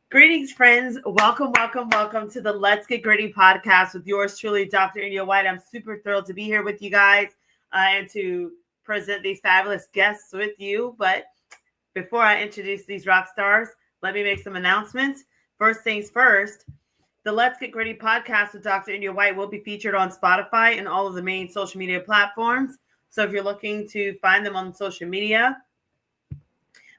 Greetings, friends. Welcome to the Let's Get Gritty podcast with yours truly, Dr. India White. I'm super thrilled to be here with you guys and to present these fabulous guests with you. But before I introduce these rock stars, let me make some announcements. First things first, the Let's Get Gritty podcast with Dr. India White will be featured on Spotify and all of the main social media platforms. So if you're looking to find them on social media,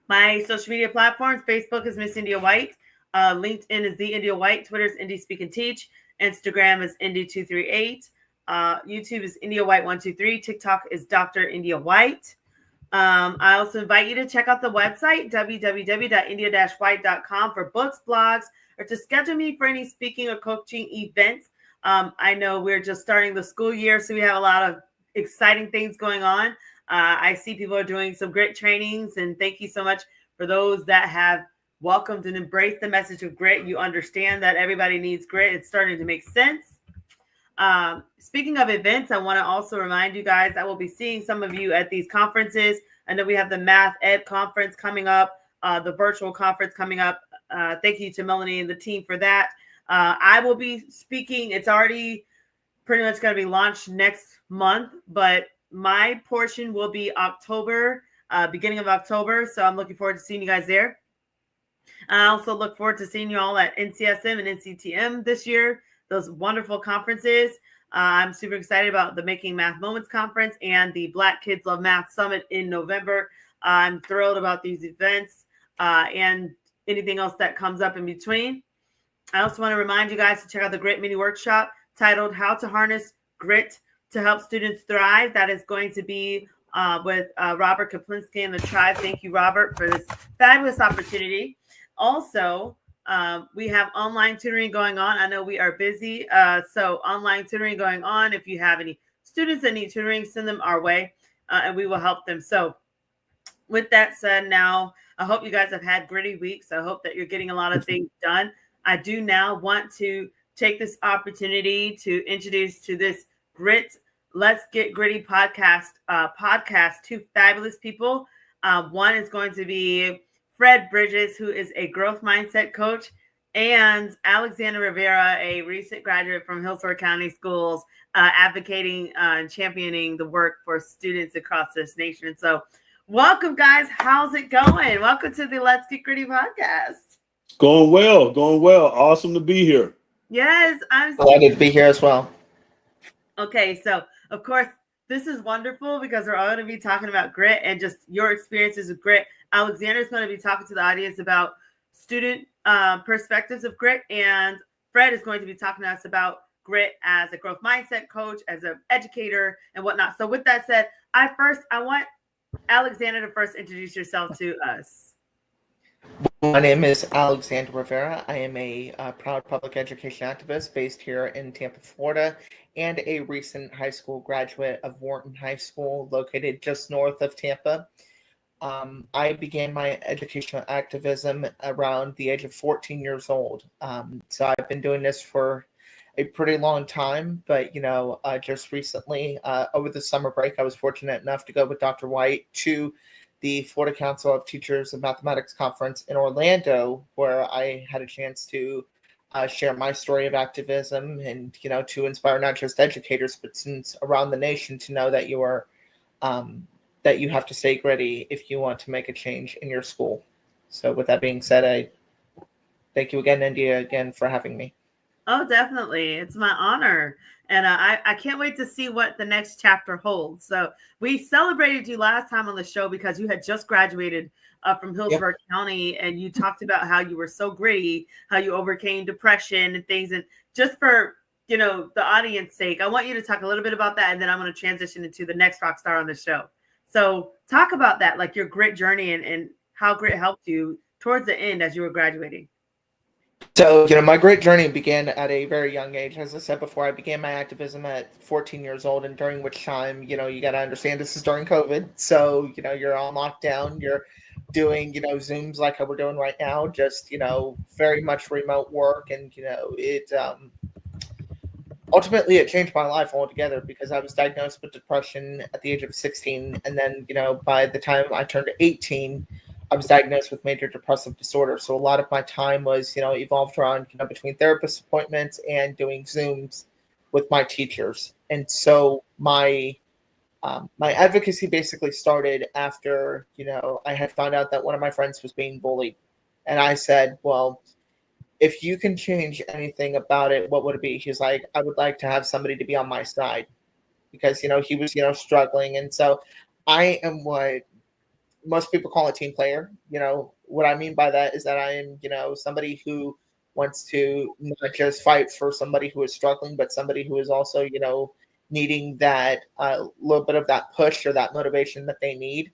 my social media platforms, Facebook is Miss India White. LinkedIn is The India White. Twitter is Indie Speak and Teach. Instagram is Indie238. YouTube is India White 123. TikTok is Dr. India White. I also invite you to check out the website, www.india-white.com, for books, blogs, or to schedule me for any speaking or coaching events. I know we're just starting the school year, so we have a lot of exciting things going on. I see people are doing some great trainings, and thank you so much for those that have welcomed and embraced the message of grit. You understand that everybody needs grit. It's starting to make sense. Speaking of events, I want to also remind you guys, I will be seeing some of you at these conferences. I know we have the Math Ed conference coming up, the virtual conference coming up. Thank you to Melanie and the team for that. I will be speaking. It's already pretty much going to be launched next month, but my portion will be October, beginning of October. So I'm looking forward to seeing you guys there. I also look forward to seeing you all at NCSM and NCTM this year, those wonderful conferences. I'm super excited about the Making Math Moments Conference and the Black Kids Love Math Summit in November. I'm thrilled about these events and anything else that comes up in between. I also want to remind you guys to check out the Grit Mini Workshop titled How to Harness Grit to Help Students Thrive. That is going to be with Robert Kaplinski and the tribe. Thank you, Robert, for this fabulous opportunity. Also, we have online tutoring going on. I know we are busy, so online tutoring going on. If you have any students that need tutoring, send them our way, and we will help them. So with that said, now, I hope you guys have had gritty weeks. I hope that you're getting a lot of things done. I do now want to take this opportunity to introduce to this Let's Get Gritty podcast two fabulous people. One is going to be Fred Bridges, who is a growth mindset coach, and Alexander Rivera, a recent graduate from Hillsborough County Schools, advocating and championing the work for students across this nation. So welcome, guys. How's it going? Welcome to the Let's Get Gritty podcast. Going well. Awesome to be here. Yes, I'm glad to be here as well. Okay, so of course, this is wonderful because we're all going to be talking about grit and just your experiences with grit. Alexander is going to be talking to the audience about student perspectives of grit, and Fred is going to be talking to us about grit as a growth mindset coach, as an educator, and whatnot. So with that said, I want Alexander to first introduce yourself to us. My name is Alexander Rivera. I am a proud public education activist based here in Tampa, Florida, and a recent high school graduate of Wharton High School, located just north of Tampa. I began my educational activism around the age of 14 years old. So I've been doing this for a pretty long time, but, just recently, over the summer break, I was fortunate enough to go with Dr. White to the Florida Council of Teachers of Mathematics Conference in Orlando, where I had a chance to share my story of activism and, to inspire not just educators, but students around the nation to know that you are that you have to stay gritty if you want to make a change in your school. So with that being said, I thank you again, India, again for having me. Oh, definitely. It's my honor. And I can't wait to see what the next chapter holds. So we celebrated you last time on the show because you had just graduated from Hillsborough County, and you talked about how you were so gritty, how you overcame depression and things. And just for, the audience sake, I want you to talk a little bit about that. And then I'm going to transition into the next rock star on the show. So talk about that, like your grit journey and how grit helped you towards the end as you were graduating? So, my great journey began at a very young age. As I said before, I began my activism at 14 years old, and during which time, you got to understand this is during COVID. So, you're on lockdown, you're doing, Zooms like how we're doing right now, just, very much remote work. And, ultimately it changed my life altogether because I was diagnosed with depression at the age of 16. And then, by the time I turned 18, I was diagnosed with major depressive disorder. So a lot of my time was, evolved around, between therapist appointments and doing Zooms with my teachers. And so my advocacy basically started after, I had found out that one of my friends was being bullied. And I said, well, if you can change anything about it, what would it be? He's like, I would like to have somebody to be on my side because, he was, struggling. And so I am what most people call a team player. What I mean by that is that I am, somebody who wants to not just fight for somebody who is struggling, but somebody who is also, needing that little bit of that push or that motivation that they need.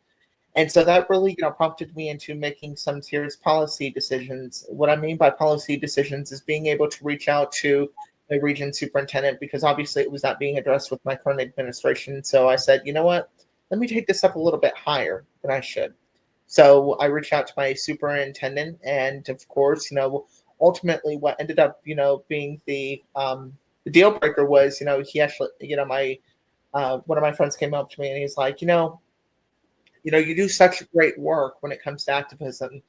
And so that really, prompted me into making some serious policy decisions. What I mean by policy decisions is being able to reach out to the region superintendent because obviously it was not being addressed with my current administration. So I said, you know what, let me take this up a little bit higher than I should. So I reached out to my superintendent, and of course, ultimately what ended up, being the deal breaker was, he actually, my one of my friends came up to me and he's like, you do such great work when it comes to activism.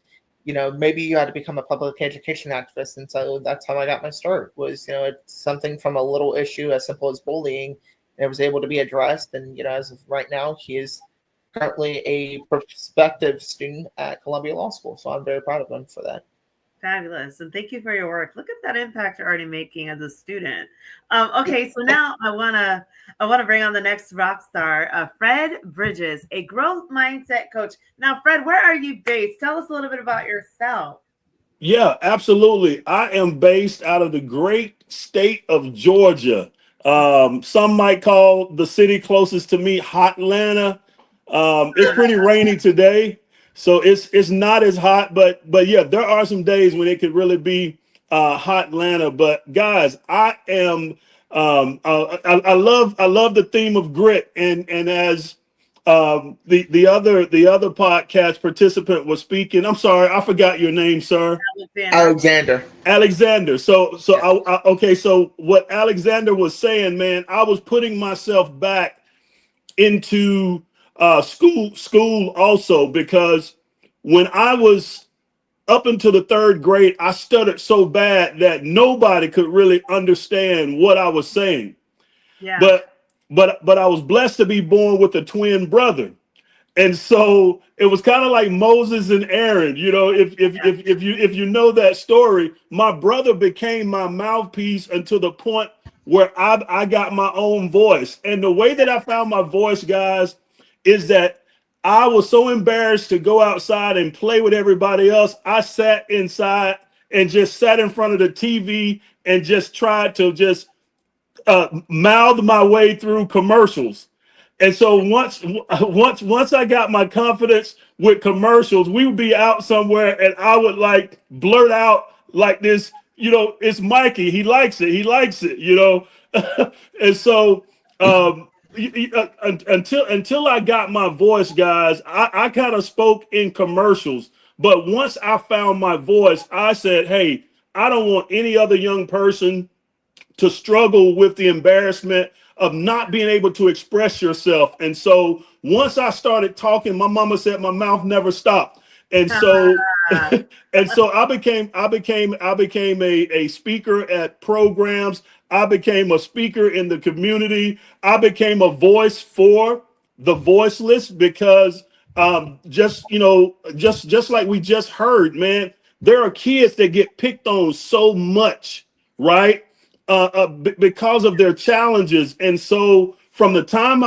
Maybe you had to become a public education activist. And so that's how I got my start was, it's something from a little issue as simple as bullying, and it was able to be addressed. And, as of right now, he is currently a prospective student at Columbia Law School. So I'm very proud of him for that. Fabulous. And thank you for your work. Look at that impact you're already making as a student. Okay, so now I wanna bring on the next rock star, Fred Bridges, a growth mindset coach. Now, Fred, where are you based? Tell us a little bit about yourself. Yeah, absolutely. I am based out of the great state of Georgia. Some might call the city closest to me Hot Atlanta. It's pretty rainy today, so it's not as hot. But yeah, there are some days when it could really be hot Atlanta. But guys, I am I love the theme of grit, and as the other podcast participant was speaking. I'm sorry, I forgot your name, sir. Alexander. Alexander. So Yeah. okay. So what Alexander was saying, man, I was putting myself back into school also because when I was up until the third grade, I stuttered so bad that nobody could really understand what I was saying. Yeah. But I was blessed to be born with a twin brother. And so it was kind of like Moses and Aaron. If you know that story, my brother became my mouthpiece until the point where I got my own voice. And the way that I found my voice, guys, is that I was so embarrassed to go outside and play with everybody else. I sat inside and just sat in front of the TV and just tried to just mouth my way through commercials. And so once I got my confidence with commercials, we would be out somewhere and I would like blurt out like this, it's Mikey. He likes it. He likes it, And so until I got my voice, guys, I kind of spoke in commercials. But once I found my voice, I said, hey, I don't want any other young person to struggle with the embarrassment of not being able to express yourself. And so once I started talking, my mama said my mouth never stopped. And so and so I became a speaker at programs. I became a speaker in the community. I became a voice for the voiceless because just like we just heard, man, there are kids that get picked on so much, right? Because of their challenges. And so from the time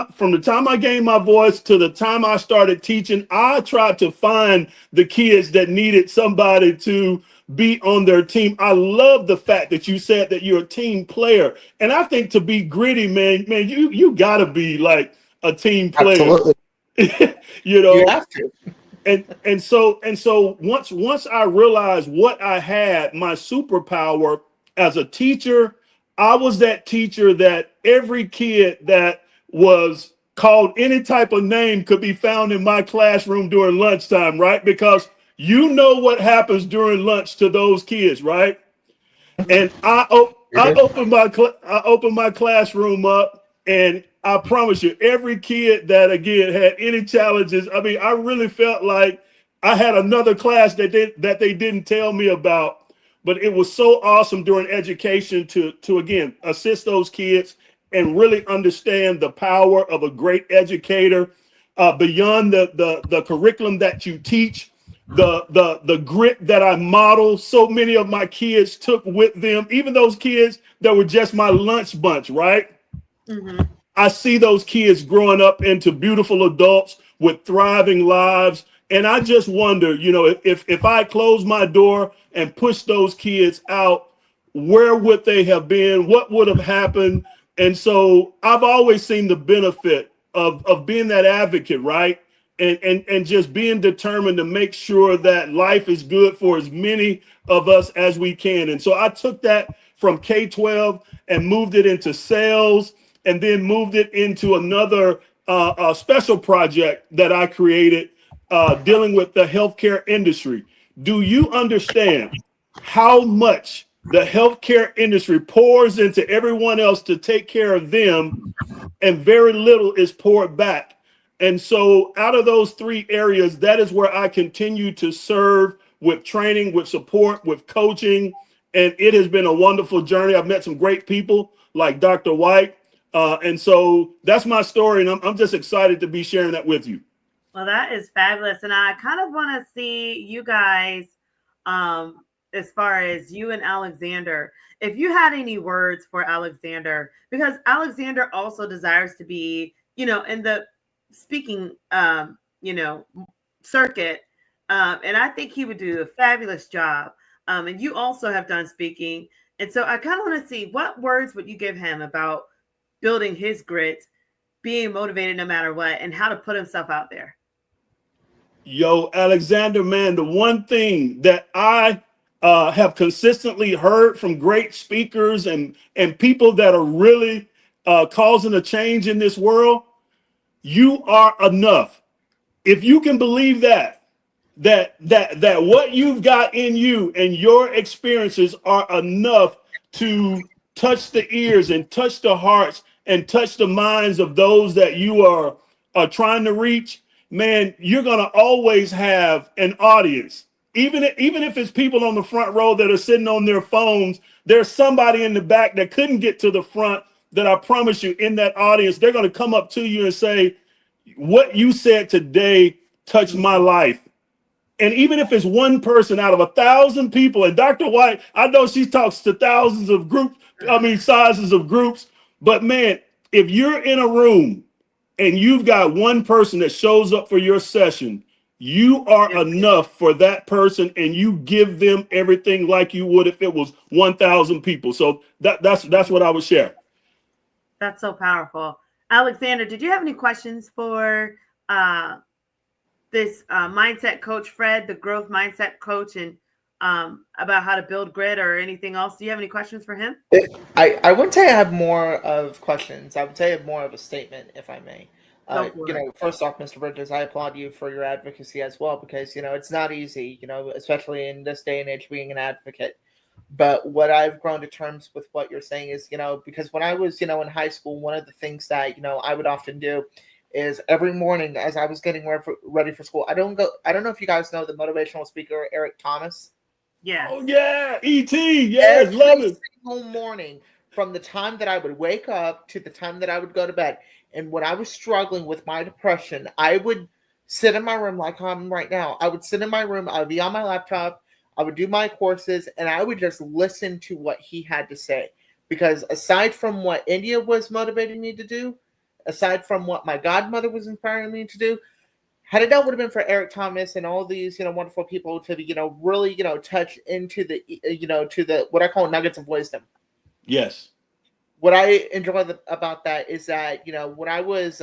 I gained my voice to the time I started teaching, I tried to find the kids that needed somebody to be on their team. I love the fact that you said that you're a team player. And I think to be gritty, man, you gotta be like a team player. Absolutely. you You know, have to. And so once I realized what I had, my superpower as a teacher, I was that teacher that every kid that was called any type of name could be found in my classroom during lunchtime, right? Because you know what happens during lunch to those kids, right? And I opened my classroom up, and I promise you, every kid that again had any challenges. I mean, I really felt like I had another class that they didn't tell me about. But it was so awesome during education to again assist those kids and really understand the power of a great educator beyond the curriculum that you teach, the grit that I model. So many of my kids took with them, even those kids that were just my lunch bunch, right? Mm-hmm. I see those kids growing up into beautiful adults with thriving lives. And I just wonder, if I close my door and push those kids out, where would they have been? What would have happened? And so I've always seen the benefit of being that advocate, right? And just being determined to make sure that life is good for as many of us as we can. And so I took that from K-12 and moved it into sales, and then moved it into another special project that I created dealing with the healthcare industry. Do you understand how much the healthcare industry pours into everyone else to take care of them, and very little is poured back? And so, out of those three areas, that is where I continue to serve with training, with support, with coaching. And it has been a wonderful journey. I've met some great people like Dr. White. And so that's my story. And I'm just excited to be sharing that with you. Well, that is fabulous. And I kind of want to see you guys, as far as you and Alexander, if you had any words for Alexander, because Alexander also desires to be, in the speaking, circuit. And I think he would do a fabulous job. And you also have done speaking. And so I kind of want to see what words would you give him about building his grit, being motivated no matter what, and how to put himself out there. Yo, Alexander, man, the one thing that I have consistently heard from great speakers and people that are really causing a change in this world, you are enough. If you can believe that what you've got in you and your experiences are enough to touch the ears and touch the hearts and touch the minds of those that you are trying to reach, man, you're going to always have an audience. Even if it's people on the front row that are sitting on their phones, there's somebody in the back that couldn't get to the front, that I promise you, in that audience, they're going to come up to you and say, what you said today touched my life. And even if it's one person out of 1,000 people, and Dr. White, I know she talks to thousands of groups, sizes of groups, but man, if you're in a room and you've got one person that shows up for your session, you are enough for that person, and you give them everything like you would if it was 1,000 people. So that's what I would share. That's so powerful. Alexander, did you have any questions for this mindset coach, Fred, the growth mindset coach, and about how to build grit or anything else? Do you have any questions for him? I wouldn't say I have more of questions. I would say I have more of a statement, if I may. Go for it. First off, Mr. Bridges, I applaud you for your advocacy as well, because, it's not easy, especially in this day and age, being an advocate. But what I've grown to terms with what you're saying is, because when I was, in high school, one of the things that, I would often do is every morning as I was getting ready for school, I don't know if you guys know the motivational speaker, Eric Thomas. Yeah. Oh, yeah. E.T. Yes. Every Love it. single morning, from the time that I would wake up to the time that I would go to bed. And when I was struggling with my depression, I would sit in my room like I'm right now. I would sit in my room. I would be on my laptop. I would do my courses, and I would just listen to what he had to say. Because aside from what India was motivating me to do, aside from what my godmother was inspiring me to do, had it not would have been for Eric Thomas and all these, wonderful people to, really, touch into the, to the, what I call nuggets of wisdom. Yes. What I enjoy about that is that, when I was,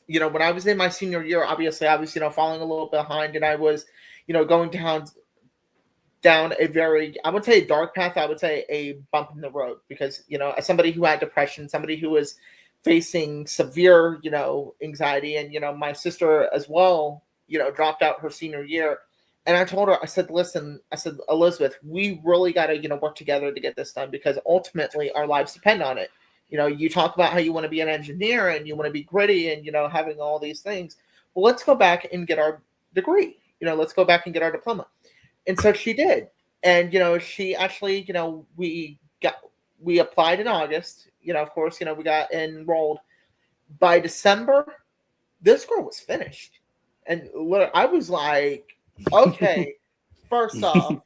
when I was in my senior year, obviously I was, falling a little behind, and I was, going down a very, I would say, dark path. I would say a bump in the road, because, as somebody who had depression, somebody who was facing severe, anxiety, and, my sister as well, dropped out her senior year. And I told her, I said, listen, I said, Elizabeth, we really got to, work together to get this done, because ultimately our lives depend on it. You talk about how you want to be an engineer and you want to be gritty and, having all these things. Well, let's go back and get our degree. Let's go back and get our diploma. And so she did. And, she actually, we applied in August, of course, we got enrolled. By December, this girl was finished. And I was like, okay, first off,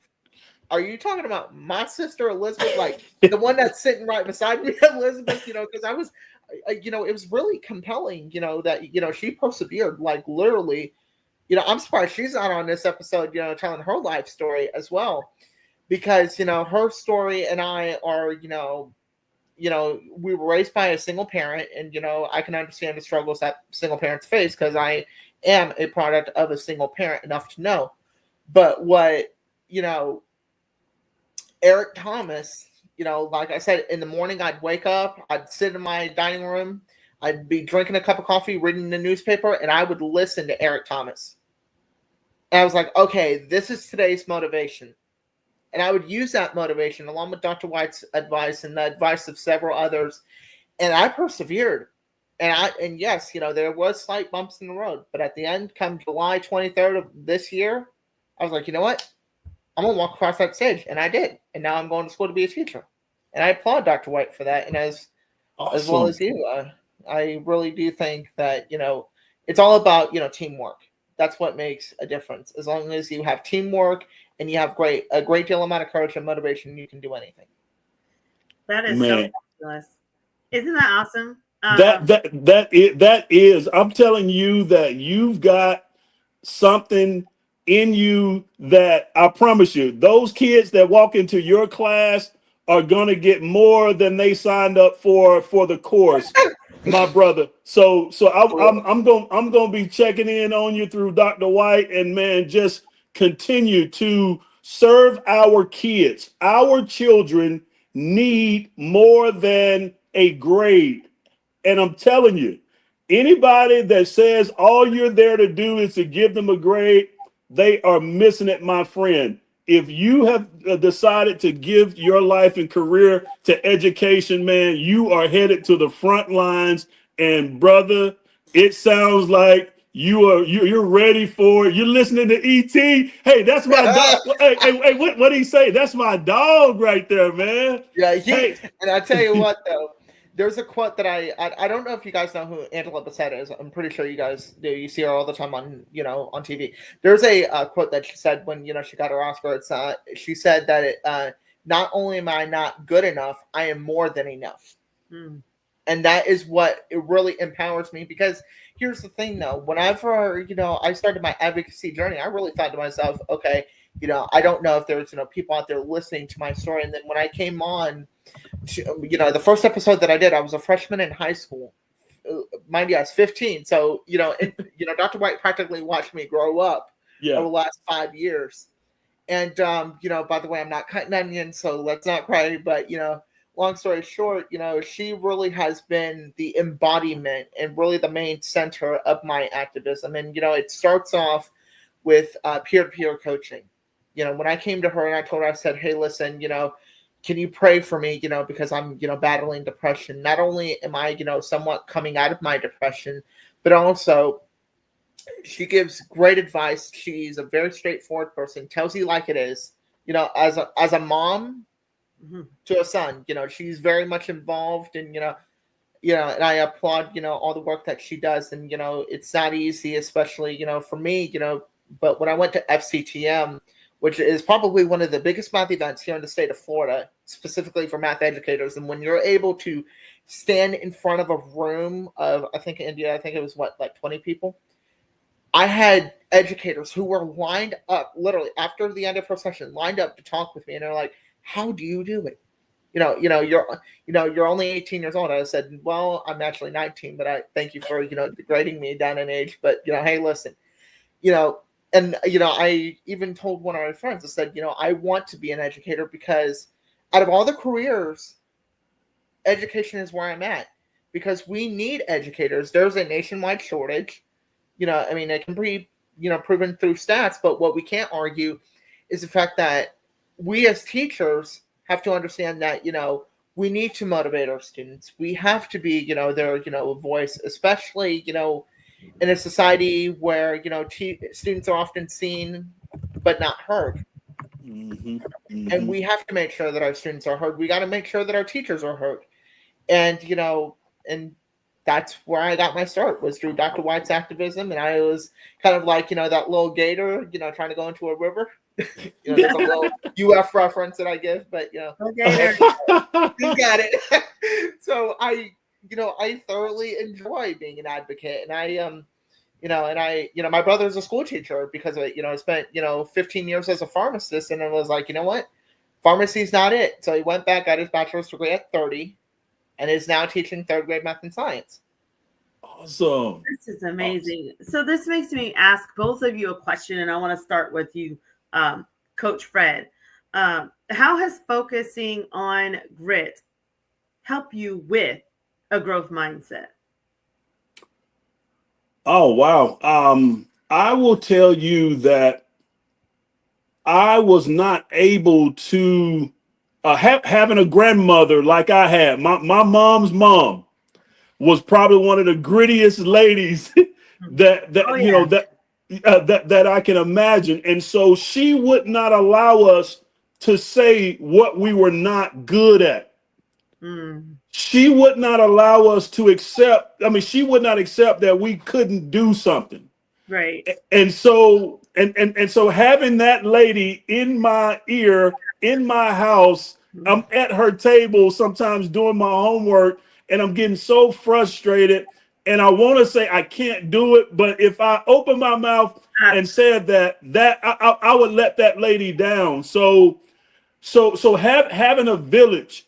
are you talking about my sister Elizabeth, like the one that's sitting right beside me, Elizabeth? Because I was, it was really compelling, that she persevered, like literally. I'm surprised she's not on this episode, telling her life story as well, because her story and I are, we were raised by a single parent, and I can understand the struggles that single parents face, because I am a product of a single parent enough to know. But what Eric Thomas, like I said, in the morning I'd wake up, I'd sit in my dining room, I'd be drinking a cup of coffee, reading the newspaper, and I would listen to Eric Thomas. And I was like, okay, this is today's motivation. And I would use that motivation along with Dr. White's advice and the advice of several others. And I persevered. And yes, there was slight bumps in the road. But at the end, come July 23rd of this year, I was like, you know what? I'm going to walk across that stage. And I did. And now I'm going to school to be a teacher. And I applaud Dr. White for that. And as well as you, I really do think that, it's all about, teamwork. That's what makes a difference. As long as you have teamwork and you have a great deal amount of courage and motivation, you can do anything. That is so fabulous. Isn't that awesome? That is. I'm telling you that you've got something in you that I promise you, those kids that walk into your class are gonna get more than they signed up for the course, my brother. So I'm gonna be checking in on you through Dr. White, and man, just continue to serve our kids. Our children need more than a grade. And I'm telling you, anybody that says all you're there to do is to give them a grade, they are missing it, my friend. If you have decided to give your life and career to education, man, you are headed to the front lines. And brother, it sounds like you're ready for it. You're listening to ET. Hey, that's my dog. Hey, what did he say? That's my dog right there, man. Yeah, Hey. And I tell you what, though, there's a quote that I don't know if you guys know who Angela Bassett is. I'm pretty sure you guys do. You see her all the time on on TV. There's a quote that she said when she got her Oscar. It's she said that not only am I not good enough, I am more than enough. And that is what it really empowers me, because here's the thing, though. Whenever I started my advocacy journey, I really thought to myself, okay, I don't know if there's people out there listening to my story. And then when I came on to, the first episode that I did, I was a freshman in high school. Mind you, I was 15. So Dr. White practically watched me grow up over the last 5 years. And by the way, I'm not cutting onions, so let's not cry. But long story short, she really has been the embodiment and really the main center of my activism. And it starts off with peer-to-peer coaching. When I came to her and I told her, I said, hey, listen, can you pray for me, because I'm, battling depression. Not only am I, somewhat coming out of my depression, but also she gives great advice. She's a very straightforward person, tells you like it is. As a mom to a son, she's very much involved, and and I applaud, all the work that she does. And, it's not easy, especially, for me, but when I went to FCTM, which is probably one of the biggest math events here in the state of Florida, specifically for math educators. And when you're able to stand in front of a room of, I think India, it was like 20 people. I had educators who were lined up, literally after the end of her session, lined up to talk with me. And they're like, how do you do it? you're only 18 years old. I said, well, I'm actually 19, but I thank you for, degrading me down in age. But, hey, listen, and, I even told one of my friends, I said, I want to be an educator because out of all the careers, education is where I'm at because we need educators. There's a nationwide shortage. I mean, it can be, proven through stats, but what we can't argue is the fact that we as teachers have to understand that, we need to motivate our students. We have to be, their, voice, especially, in a society where, students are often seen but not heard. Mm-hmm. And Mm-hmm. we have to make sure that our students are heard. We got to make sure that our teachers are heard. And, and that's where I got my start was through Dr. White's activism. And I was kind of like, that little gator, trying to go into a river. There's a little UF reference that I give, but, Gator. you got it. So I thoroughly enjoy being an advocate. And my brother's a school teacher because of it. I spent, 15 years as a pharmacist and I was like, you know what? Pharmacy's not it. So he went back, got his bachelor's degree at 30 and is now teaching third grade math and science. Awesome. This is amazing. Awesome. So this makes me ask both of you a question, and I want to start with you, Coach Fred. How has focusing on grit helped you with a growth mindset? Oh, wow. I will tell you that I was not able to having a grandmother like I had. My mom's mom was probably one of the grittiest ladies that I can imagine. And so she would not allow us to say what we were not good at. She would not allow us to accept. I mean, she would not accept that we couldn't do something. Right. And so so having that lady in my ear in my house, I'm at her table sometimes doing my homework and I'm getting so frustrated and I want to say I can't do it, but if I open my mouth and said that I would let that lady down. So having a village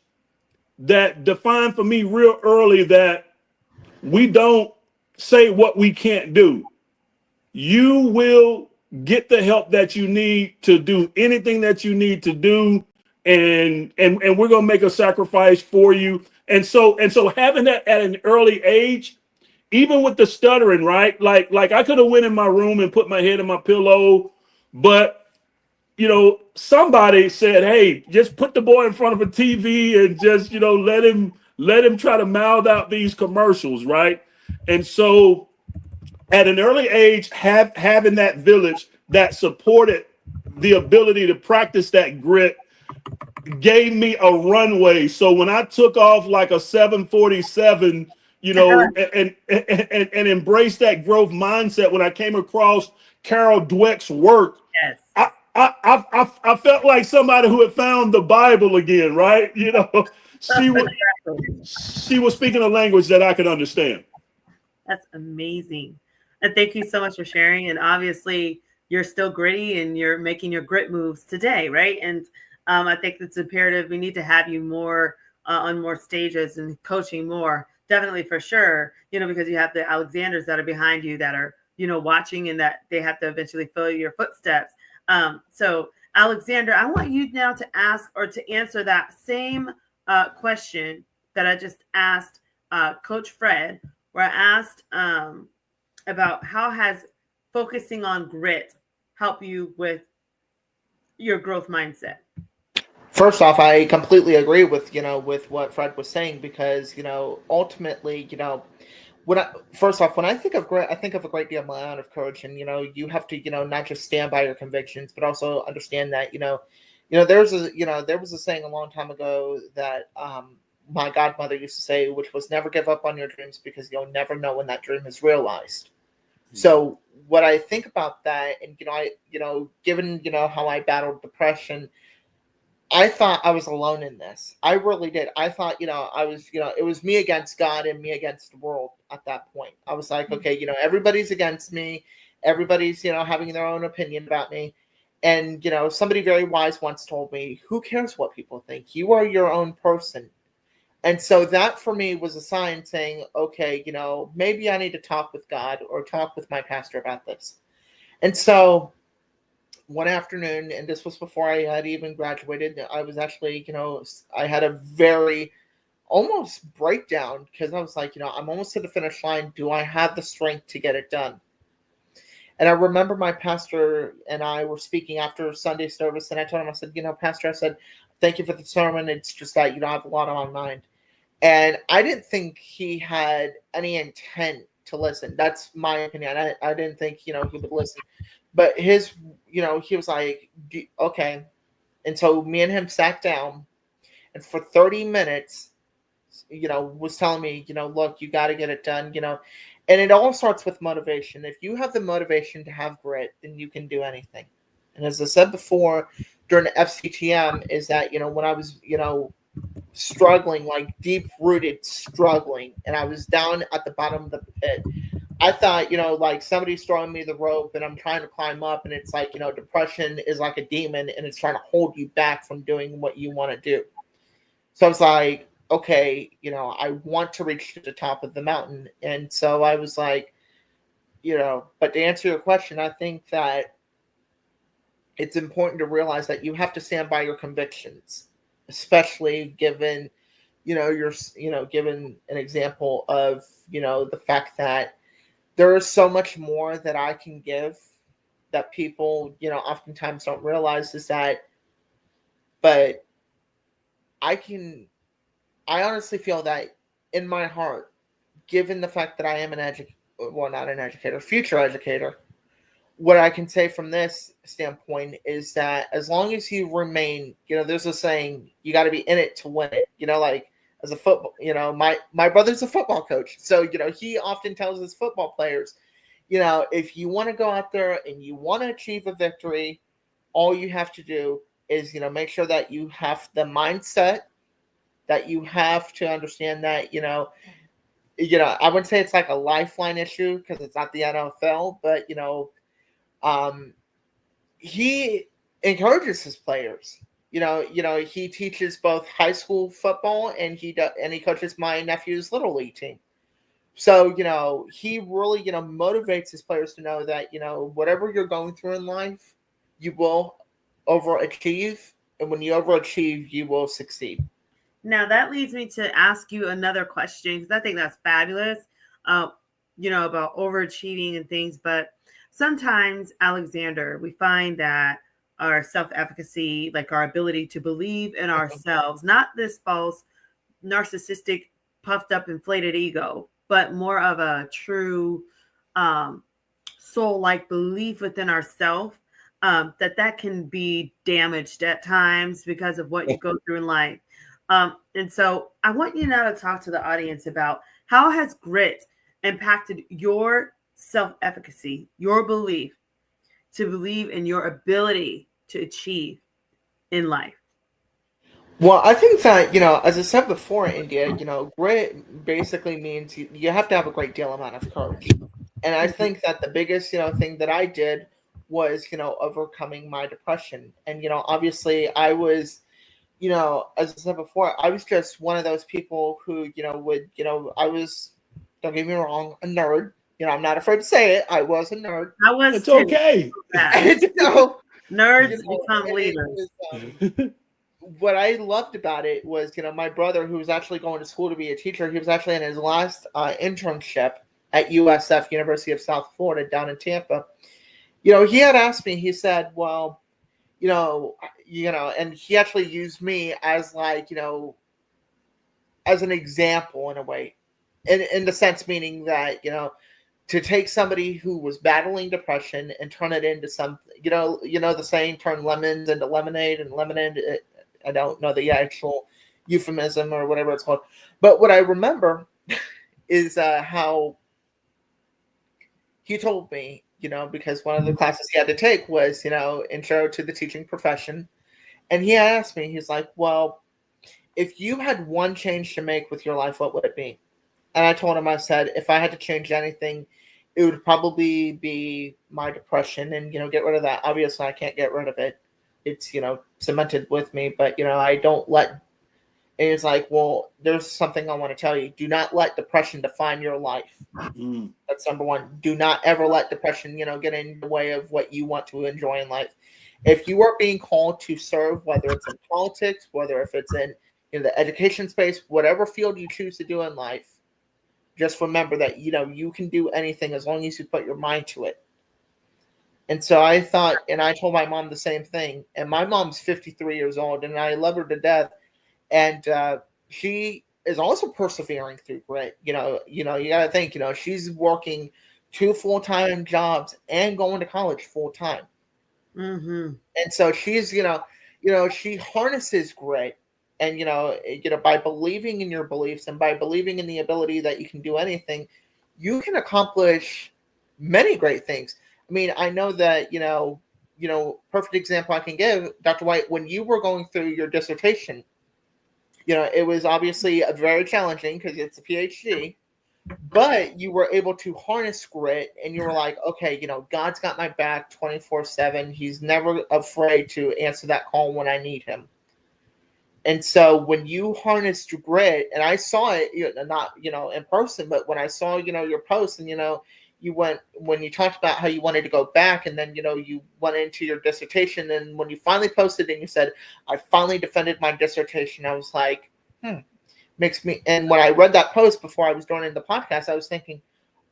that defined for me real early that we don't say what we can't do. You will get the help that you need to do anything that you need to do, and we're gonna make a sacrifice for you. And so having that at an early age, even with the stuttering, right? Like I could have went in my room and put my head in my pillow, but somebody said, hey, just put the boy in front of a TV and just, let him try to mouth out these commercials, right? And so at an early age, having that village that supported the ability to practice that grit gave me a runway. So when I took off like a 747, and embraced that growth mindset, when I came across Carol Dweck's work, yes. I felt like somebody who had found the Bible again, right? She was speaking a language that I could understand. That's amazing. And thank you so much for sharing. And obviously, you're still gritty and you're making your grit moves today, right? And I think it's imperative. We need to have you more on more stages and coaching more. Definitely for sure, because you have the Alexanders that are behind you that are, watching and that they have to eventually follow your footsteps. So Alexander, I want you now to ask or to answer that same question that I just asked Coach Fred, where I asked about how has focusing on grit help you with your growth mindset. First off, I completely agree with with what Fred was saying because ultimately when I think of grit, I think of a great deal amount of courage, and you have to not just stand by your convictions, but also understand that there was a saying a long time ago that my godmother used to say, which was never give up on your dreams because you'll never know when that dream is realized. So what I think about that, and given how I battled depression, I thought I was alone in this. I really did. I thought, I was, it was me against God and me against the world at that point. I was like, okay, everybody's against me. Everybody's, having their own opinion about me. And, somebody very wise once told me, who cares what people think? You are your own person. And so that for me was a sign saying, okay, maybe I need to talk with God or talk with my pastor about this. And so one afternoon, and this was before I had even graduated, I was actually, I had a very almost breakdown because I was like, I'm almost to the finish line. Do I have the strength to get it done? And I remember my pastor and I were speaking after Sunday service, and I told him, I said, Pastor, I said, thank you for the sermon. It's just that, I have a lot on my mind. And I didn't think he had any intent to listen. That's my opinion. I didn't think, he would listen. But he was like, okay. And so me and him sat down, and for 30 minutes, was telling me, look, you got to get it done, and it all starts with motivation. If you have the motivation to have grit, then you can do anything. And as I said before, during the FCTM, is that, when I was, struggling, like deep rooted struggling, and I was down at the bottom of the pit, I thought, like somebody's throwing me the rope and I'm trying to climb up, and it's like, depression is like a demon and it's trying to hold you back from doing what you want to do. So I was like, okay, I want to reach to the top of the mountain. And so I was like, but to answer your question, I think that it's important to realize that you have to stand by your convictions, especially given, given an example of, the fact that there is so much more that I can give that people, oftentimes don't realize is that, but I honestly feel that in my heart, given the fact that I am not an educator, future educator, what I can say from this standpoint is that as long as you remain, there's a saying, you got to be in it to win it. Like as a football, my brother's a football coach. So, he often tells his football players, if you want to go out there and you want to achieve a victory, all you have to do is, make sure that you have the mindset, that you have to understand that, I wouldn't say it's like a lifeline issue because it's not the NFL, but, um, he encourages his players. He teaches both high school football and he coaches my nephew's little league team. So, he really, motivates his players to know that, whatever you're going through in life, you will overachieve. And when you overachieve, you will succeed. Now that leads me to ask you another question because I think that's fabulous, about overachieving and things. But sometimes, Alexander, we find that our self-efficacy, like our ability to believe in ourselves, not this false, narcissistic, puffed up, inflated ego, but more of a true soul-like belief within ourselves, that can be damaged at times because of what you go through in life. And so I want you now to talk to the audience about how has grit impacted your self-efficacy, your belief to believe in your ability to achieve in life. Well, I think that, as I said before, India, grit basically means you have to have a great deal amount of courage. And I think that the biggest, thing that I did was, overcoming my depression. And, obviously I was, as I said before, I was just one of those people who, I was, don't get me wrong, a nerd. I'm not afraid to say it. I was a nerd. I was It's too. okay. And so, Nerds become leaders. what I loved about it was, my brother, who was actually going to school to be a teacher, he was actually in his last internship at USF, University of South Florida, down in Tampa. He had asked me, he said, well, and he actually used me as like, as an example in a way, in the sense meaning that, to take somebody who was battling depression and turn it into something, the saying, turn lemons into lemonade, and lemonade, I don't know the actual euphemism or whatever it's called. But what I remember is how he told me, because one of the classes he had to take was, intro to the teaching profession. And he asked me, he's like, well, if you had one change to make with your life, what would it be? And I told him, I said, if I had to change anything, it would probably be my depression, and get rid of that. Obviously, I can't get rid of it. It's cemented with me, but I don't let. It's like, well, there's something I want to tell you. Do not let depression define your life. Mm. That's number one. Do not ever let depression, get in the way of what you want to enjoy in life. If you are being called to serve, whether it's in politics, whether if it's in the education space, whatever field you choose to do in life, just remember that you can do anything as long as you put your mind to it. And so I thought, and I told my mom the same thing. And my mom's 53 years old, and I love her to death. And she is also persevering through grit. You got to think. She's working 2 full-time jobs and going to college full-time. Mm-hmm. And so she's, she harnesses grit, and by believing in your beliefs and by believing in the ability that you can do anything, you can accomplish many great things. I mean, I know that perfect example I can give, Dr. White, when you were going through your dissertation, it was obviously very challenging because it's a PhD. But you were able to harness grit, and you were like, okay, God's got my back 24/7. He's never afraid to answer that call when I need him. And so when you harnessed your grit, and I saw it, not, in person, but when I saw, your post, and, when you talked about how you wanted to go back, and then, you went into your dissertation, and when you finally posted and you said, I finally defended my dissertation, I was like, makes me. And when I read that post before I was joining the podcast, I was thinking,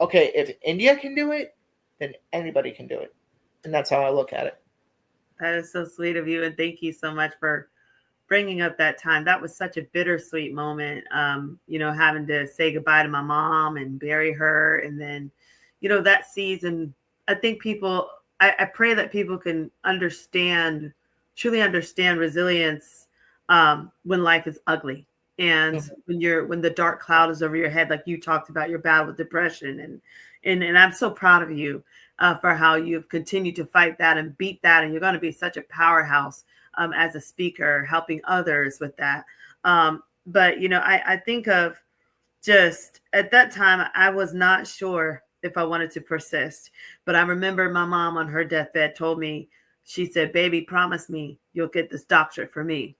okay, if India can do it, then anybody can do it. And that's how I look at it. That is so sweet of you. And thank you so much for bringing up that time. That was such a bittersweet moment, having to say goodbye to my mom and bury her. And then, that season, I think I pray that people can truly understand resilience when life is ugly. And when the dark cloud is over your head, like you talked about your battle with depression, and I'm so proud of you for how you've continued to fight that and beat that, and you're going to be such a powerhouse as a speaker, helping others with that. But I think of just at that time, I was not sure if I wanted to persist, but I remember my mom on her deathbed told me, she said, "Baby, promise me you'll get this doctorate for me."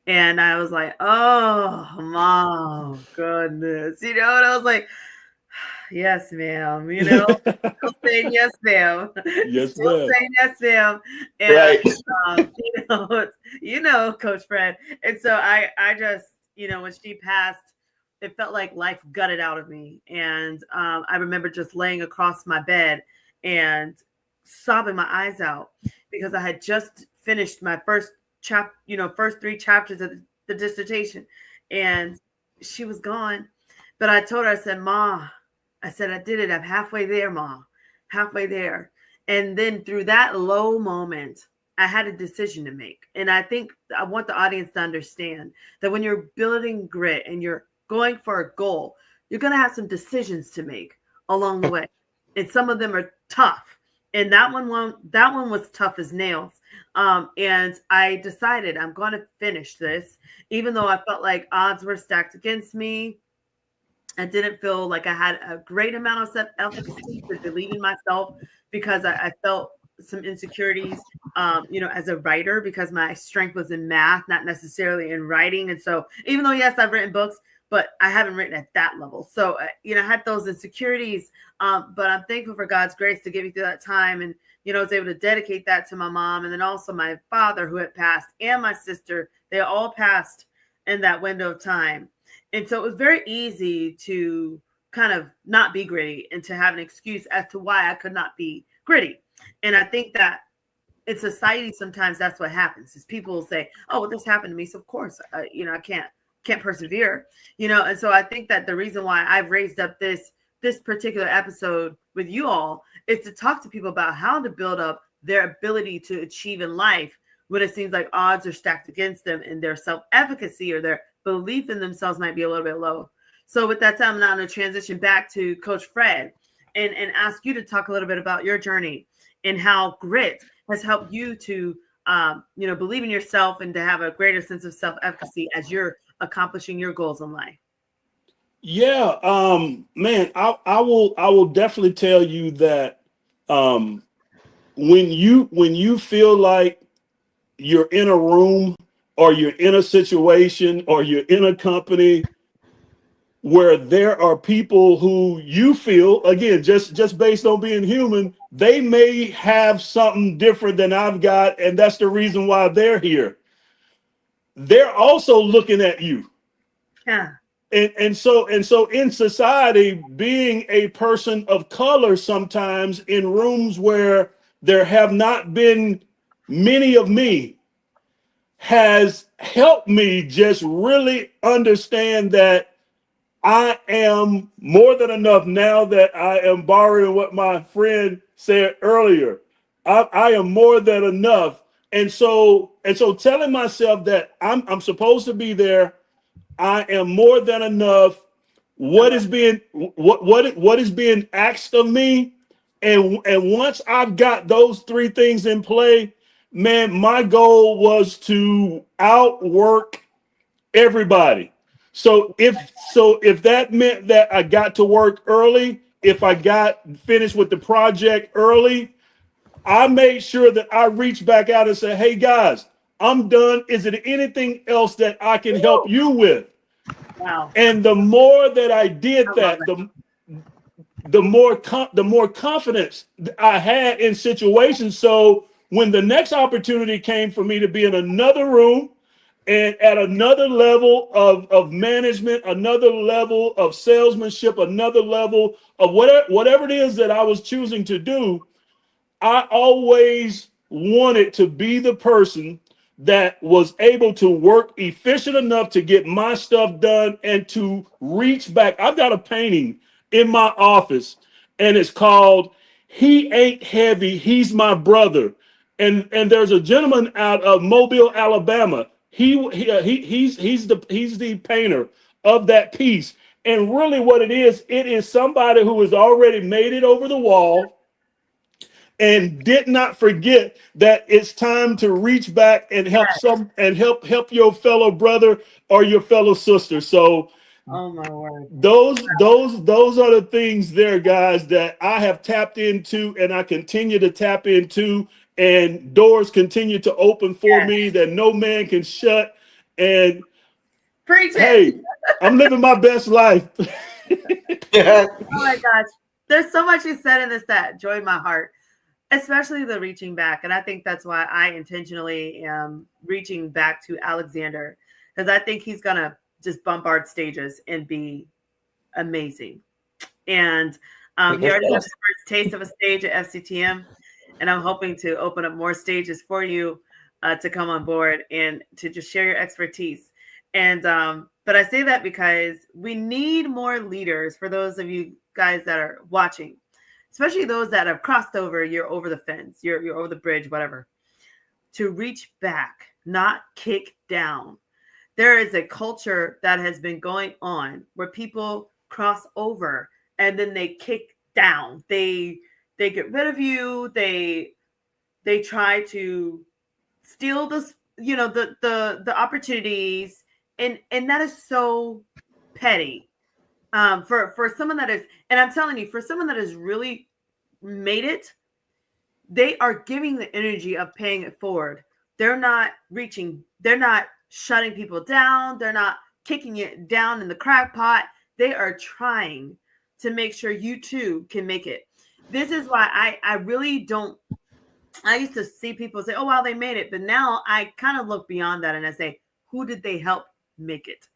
And I was like, oh, mom, goodness. And I was like, yes, ma'am. Still saying yes, ma'am. Yes, Still ma'am. saying yes, ma'am. And, Right. Coach Fred. And so I just, when she passed, it felt like life gutted out of me. And I remember just laying across my bed and sobbing my eyes out because I had just finished my first first 3 chapters of the dissertation, and she was gone. But I told her, I said, Ma, I said, I did it. I'm halfway there, Ma, halfway there. And then through that low moment, I had a decision to make. And I think I want the audience to understand that when you're building grit and you're going for a goal, you're going to have some decisions to make along the way. And some of them are tough. And that one was tough as nails. And I decided I'm going to finish this, even though I felt like odds were stacked against me. I didn't feel like I had a great amount of self-efficacy to believe in myself because I felt some insecurities, as a writer, because my strength was in math, not necessarily in writing. And so even though, yes, I've written books, but I haven't written at that level. So, I had those insecurities, but I'm thankful for God's grace to get me through that time. And, I was able to dedicate that to my mom. And then also my father who had passed and my sister, they all passed in that window of time. And so it was very easy to kind of not be gritty and to have an excuse as to why I could not be gritty. And I think that in society, sometimes that's what happens is people will say, oh, well, this happened to me. So of course, I can't persevere, And so I think that the reason why I've raised up this particular episode with you all is to talk to people about how to build up their ability to achieve in life when it seems like odds are stacked against them and their self-efficacy or their belief in themselves might be a little bit low. So with that said, I'm now going to transition back to Coach Fred and ask you to talk a little bit about your journey and how grit has helped you to, believe in yourself and to have a greater sense of self-efficacy as you're accomplishing your goals in life. Yeah, man, I will definitely tell you that um, when you feel like you're in a room or you're in a situation or you're in a company where there are people who you feel, again, just based on being human, they may have something different than I've got, and that's the reason why they're here. They're also looking at you. Yeah. And so in society, being a person of color sometimes in rooms where there have not been many of me has helped me just really understand that I am more than enough. Now that I am borrowing what my friend said earlier, I am more than enough. And so telling myself that I'm supposed to be there, I am more than enough. I What love is being what is being asked of me, and once I've got those three things in play, man, my goal was to outwork everybody. So if that meant that I got to work early, if I got finished with the project early, I made sure that I reached back out and said, "Hey guys, I'm done. Is there anything else that I can help Woo! you with?" Wow. And the more that I did I love that, it. the more confidence I had in situations. So when the next opportunity came for me to be in another room and at another level of management, another level of salesmanship, another level of whatever it is that I was choosing to do, I always wanted to be the person that was able to work efficient enough to get my stuff done and to reach back. I've got a painting in my office, and it's called "He Ain't Heavy, He's My Brother." And there's a gentleman out of Mobile, Alabama. He's the painter of that piece. And really what it is somebody who has already made it over the wall and did not forget that it's time to reach back and help your fellow brother or your fellow sister. So Oh my word. those are the things there, guys, that I have tapped into and I continue to tap into, and doors continue to open for Yes. me that no man can shut. And Preach it. hey, I'm living my best life. Oh my gosh. There's so much you said in this that joined my heart, especially the reaching back. And I think that's why I intentionally am reaching back to Alexander, because I think he's going to just bombard stages and be amazing. And he already got the first taste of a stage at FCTM. And I'm hoping to open up more stages for you to come on board and to just share your expertise. And but I say that because we need more leaders, for those of you guys that are watching, especially those that have crossed over. You're over the fence, you're over the bridge, whatever. To reach back, not kick down. There is a culture that has been going on where people cross over and then they kick down. They get rid of you. They try to steal this, the opportunities, and that is so petty. For someone that is, and I'm telling you, for someone that has really made it, they are giving the energy of paying it forward. They're not reaching, they're not shutting people down, they're not kicking it down in the crack pot. They are trying to make sure you too can make it. This is why I really don't. I used to see people say, oh, wow, they made it. But now I kind of look beyond that and I say, who did they help make it?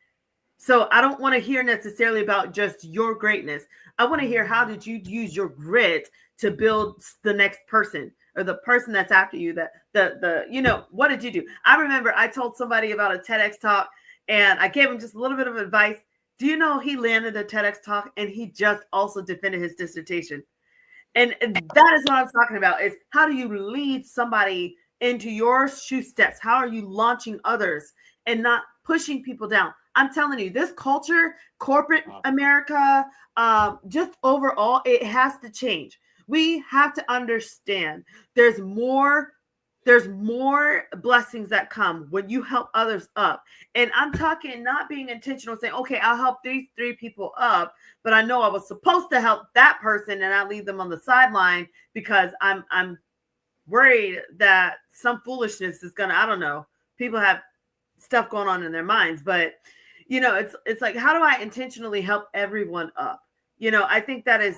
So I don't want to hear necessarily about just your greatness. I want to hear, how did you use your grit to build the next person or the person that's after you? That what did you do? I remember I told somebody about a TEDx talk and I gave him just a little bit of advice. Do you know he landed a TEDx talk and he just also defended his dissertation? And that is what I'm talking about, is how do you lead somebody into your shoe steps? How are you launching others and not pushing people down? I'm telling you, this culture, corporate America, just overall, it has to change. We have to understand there's more there's more blessings that come when you help others up. And I'm talking not being intentional, saying, okay, I'll help these 3 people up, but I know I was supposed to help that person and I leave them on the sideline because I'm worried that some foolishness is gonna, I don't know, people have stuff going on in their minds, but it's like, how do I intentionally help everyone up? I think that is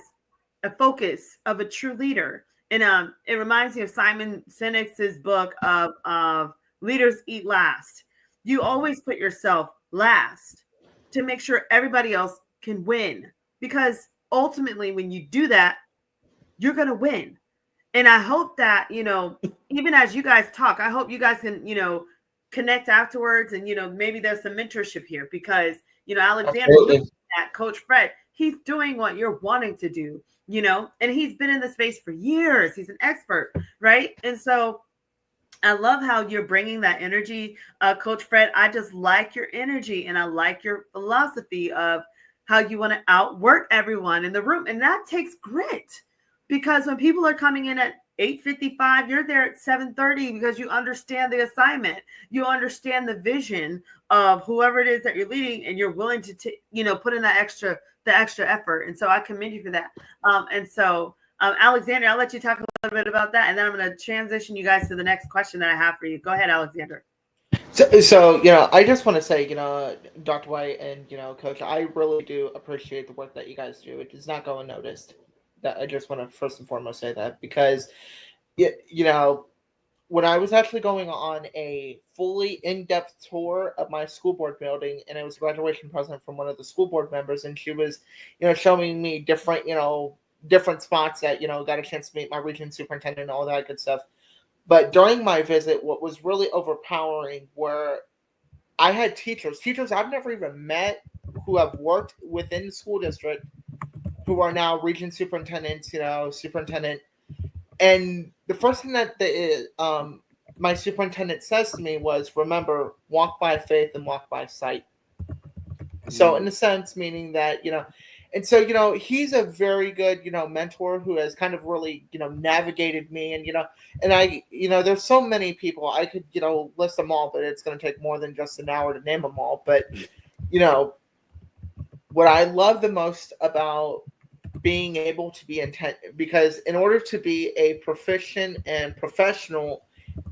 a focus of a true leader. And it reminds me of Simon Sinek's book of Leaders Eat Last. You always put yourself last to make sure everybody else can win, because ultimately when you do that, you're going to win. And I hope that, even as you guys talk, I hope you guys can, connect afterwards, and, maybe there's some mentorship here, because, Alexander, at Coach Fred, he's doing what you're wanting to do, and he's been in the space for years. He's an expert, right? And so I love how you're bringing that energy, Coach Fred. I just like your energy, and I like your philosophy of how you want to outwork everyone in the room. And that takes grit, because when people are coming in at 8:55, you're there at 7:30 because you understand the assignment. You understand the vision of whoever it is that you're leading, and you're willing to, put in the extra effort. And so I commend you for that. Alexander, I'll let you talk a little bit about that, and then I'm going to transition you guys to the next question that I have for you. Go ahead, Alexander. So I just want to say, Dr. White and Coach, I really do appreciate the work that you guys do. It does not go unnoticed. That I just want to first and foremost say that, because when I was actually going on a fully in-depth tour of my school board building, and it was a graduation present from one of the school board members, and she was showing me different spots that got a chance to meet my region superintendent and all that good stuff. But during my visit, what was really overpowering were I had teachers I've never even met, who have worked within the school district, who are now region superintendents, superintendent. And the first thing that my superintendent says to me was, remember, walk by faith and walk by sight. So in a sense, meaning that, and so, he's a very good, mentor who has kind of really, navigated me, and I, there's so many people I could, list them all, but it's going to take more than just an hour to name them all. But, what I love the most about being able to be intent, because in order to be a proficient and professional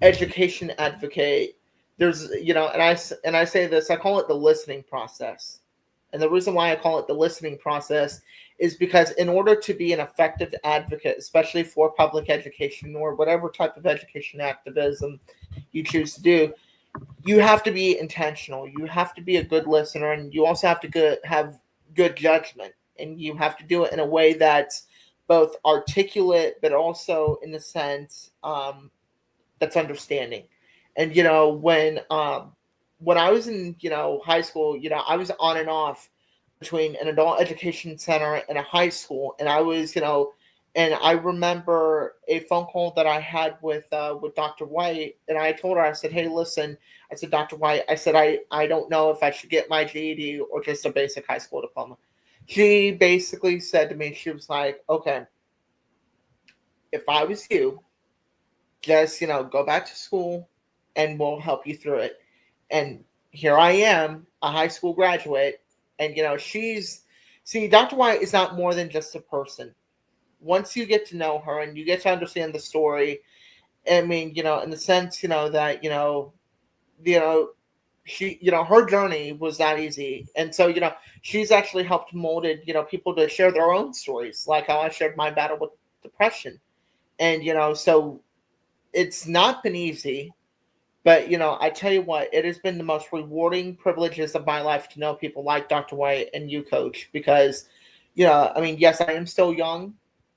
education advocate, there's, and I say this, I call it the listening process. And the reason why I call it the listening process is because in order to be an effective advocate, especially for public education or whatever type of education activism you choose to do, you have to be intentional. You have to be a good listener, and you also have to have good judgment. And you have to do it in a way that's both articulate, but also in a sense that's understanding. And when I was in high school, I was on and off between an adult education center and a high school, and I was and I remember a phone call that I had with Dr. White, and I told her, I said, hey, listen, I said, Dr. White, I said, I don't know if I should get my GED or just a basic high school diploma. She basically said to me, she was like, okay, if I was you, just, go back to school and we'll help you through it. And here I am, a high school graduate, and, Dr. White is not more than just a person. Once you get to know her and you get to understand the story, I mean, in the sense, that, she, her journey was not easy. And so, she's actually helped molded, people to share their own stories, like how I shared my battle with depression. And, so it's not been easy, but, I tell you what, it has been the most rewarding privileges of my life to know people like Dr. White and you, Coach, because, I mean, yes, I am still young.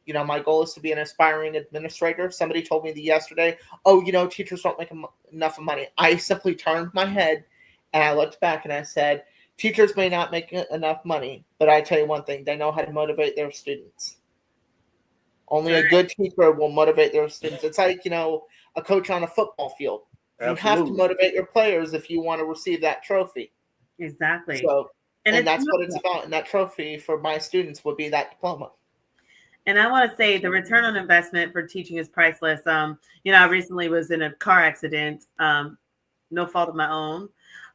My goal is to be an aspiring administrator. Somebody told me yesterday, oh, teachers don't make enough money. I simply turned my head and I looked back and I said, teachers may not make enough money, but I tell you one thing, they know how to motivate their students. Only a good teacher will motivate their students. It's like, a coach on a football field. You have to motivate your players if you want to receive that trophy. Exactly. So, and that's what it's about. And that trophy for my students would be that diploma. And I want to say the return on investment for teaching is priceless. I recently was in a car accident, no fault of my own.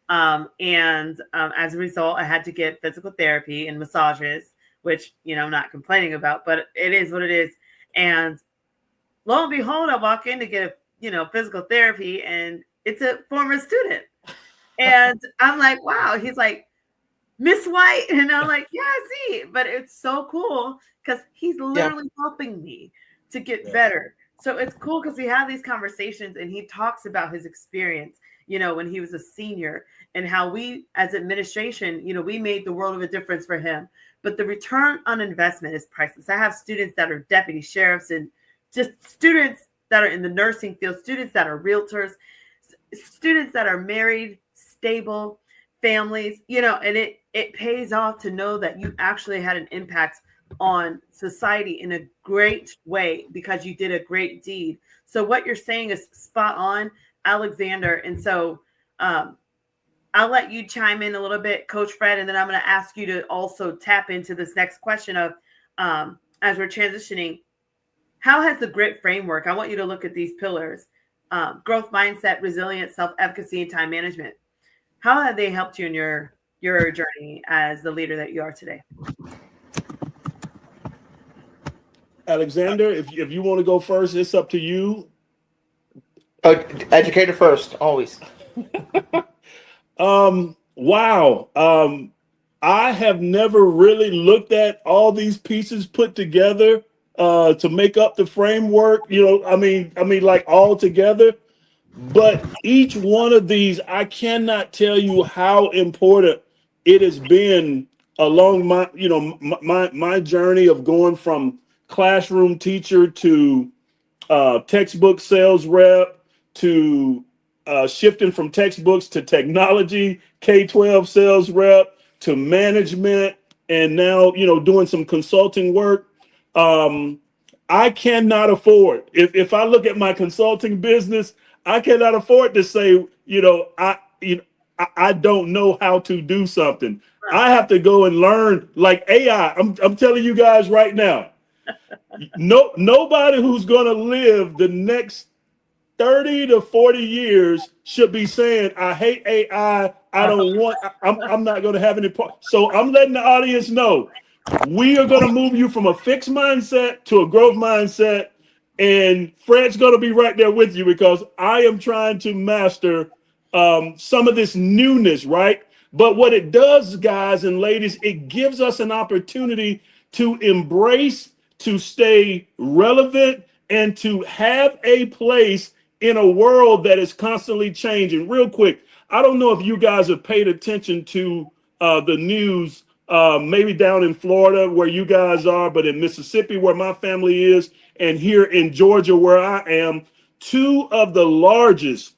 And as a result, I had to get physical therapy and massages, which, I'm not complaining about, but it is what it is. And lo and behold, I walk in to get physical therapy, and it's a former student. And I'm like, wow. He's like, Miss White. And I'm like, yeah, I see. But it's so cool because he's literally helping me to get better. So it's cool because we have these conversations and he talks about his experience, when he was a senior and how we as administration, we made the world of a difference for him. But the return on investment is priceless. I have students that are deputy sheriffs and just students that are in the nursing field, students that are realtors, students that are married, stable families, and it pays off to know that you actually had an impact on society in a great way because you did a great deed. So what you're saying is spot on, Alexander. And so I'll let you chime in a little bit, Coach Fred, and then I'm going to ask you to also tap into this next question of as we're transitioning, how has the GRIT framework, I want you to look at these pillars, growth mindset, resilience, self-efficacy, and time management. How have they helped you in your journey as the leader that you are today? Alexander, if you want to go first, it's up to you. Oh, educator first, always. Wow. I have never really looked at all these pieces put together to make up the framework. I mean, like all together. But each one of these, I cannot tell you how important it has been along my journey of going from classroom teacher to textbook sales rep to shifting from textbooks to technology, K-12 sales rep to management, and now doing some consulting work. Um, I cannot afford, if I look at my consulting business, I cannot afford to say, I don't know how to do something. I have to go and learn like AI. I'm telling you guys right now, nobody who's going to live the next 30 to 40 years should be saying, I hate AI. I don't want, I'm not going to have any part. So I'm letting the audience know we are going to move you from a fixed mindset to a growth mindset. And Fred's going to be right there with you because I am trying to master some of this newness, right? But what it does, guys and ladies, it gives us an opportunity to embrace, to stay relevant, and to have a place in a world that is constantly changing. Real quick, I don't know if you guys have paid attention to the news, maybe down in Florida where you guys are, but in Mississippi where my family is, and here in Georgia where I am, two of the largest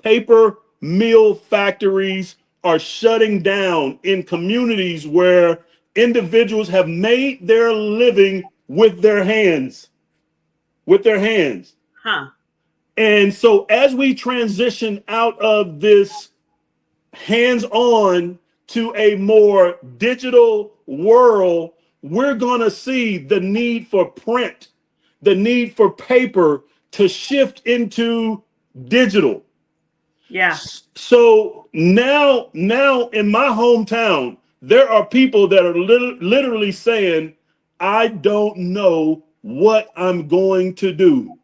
paper mill factories are shutting down in communities where individuals have made their living with their hands. With their hands. Huh. And so as we transition out of this hands-on to a more digital world, we're going to see the need for print, the need for paper to shift into digital. Yeah. So now in my hometown, there are people that are literally saying, I don't know what I'm going to do.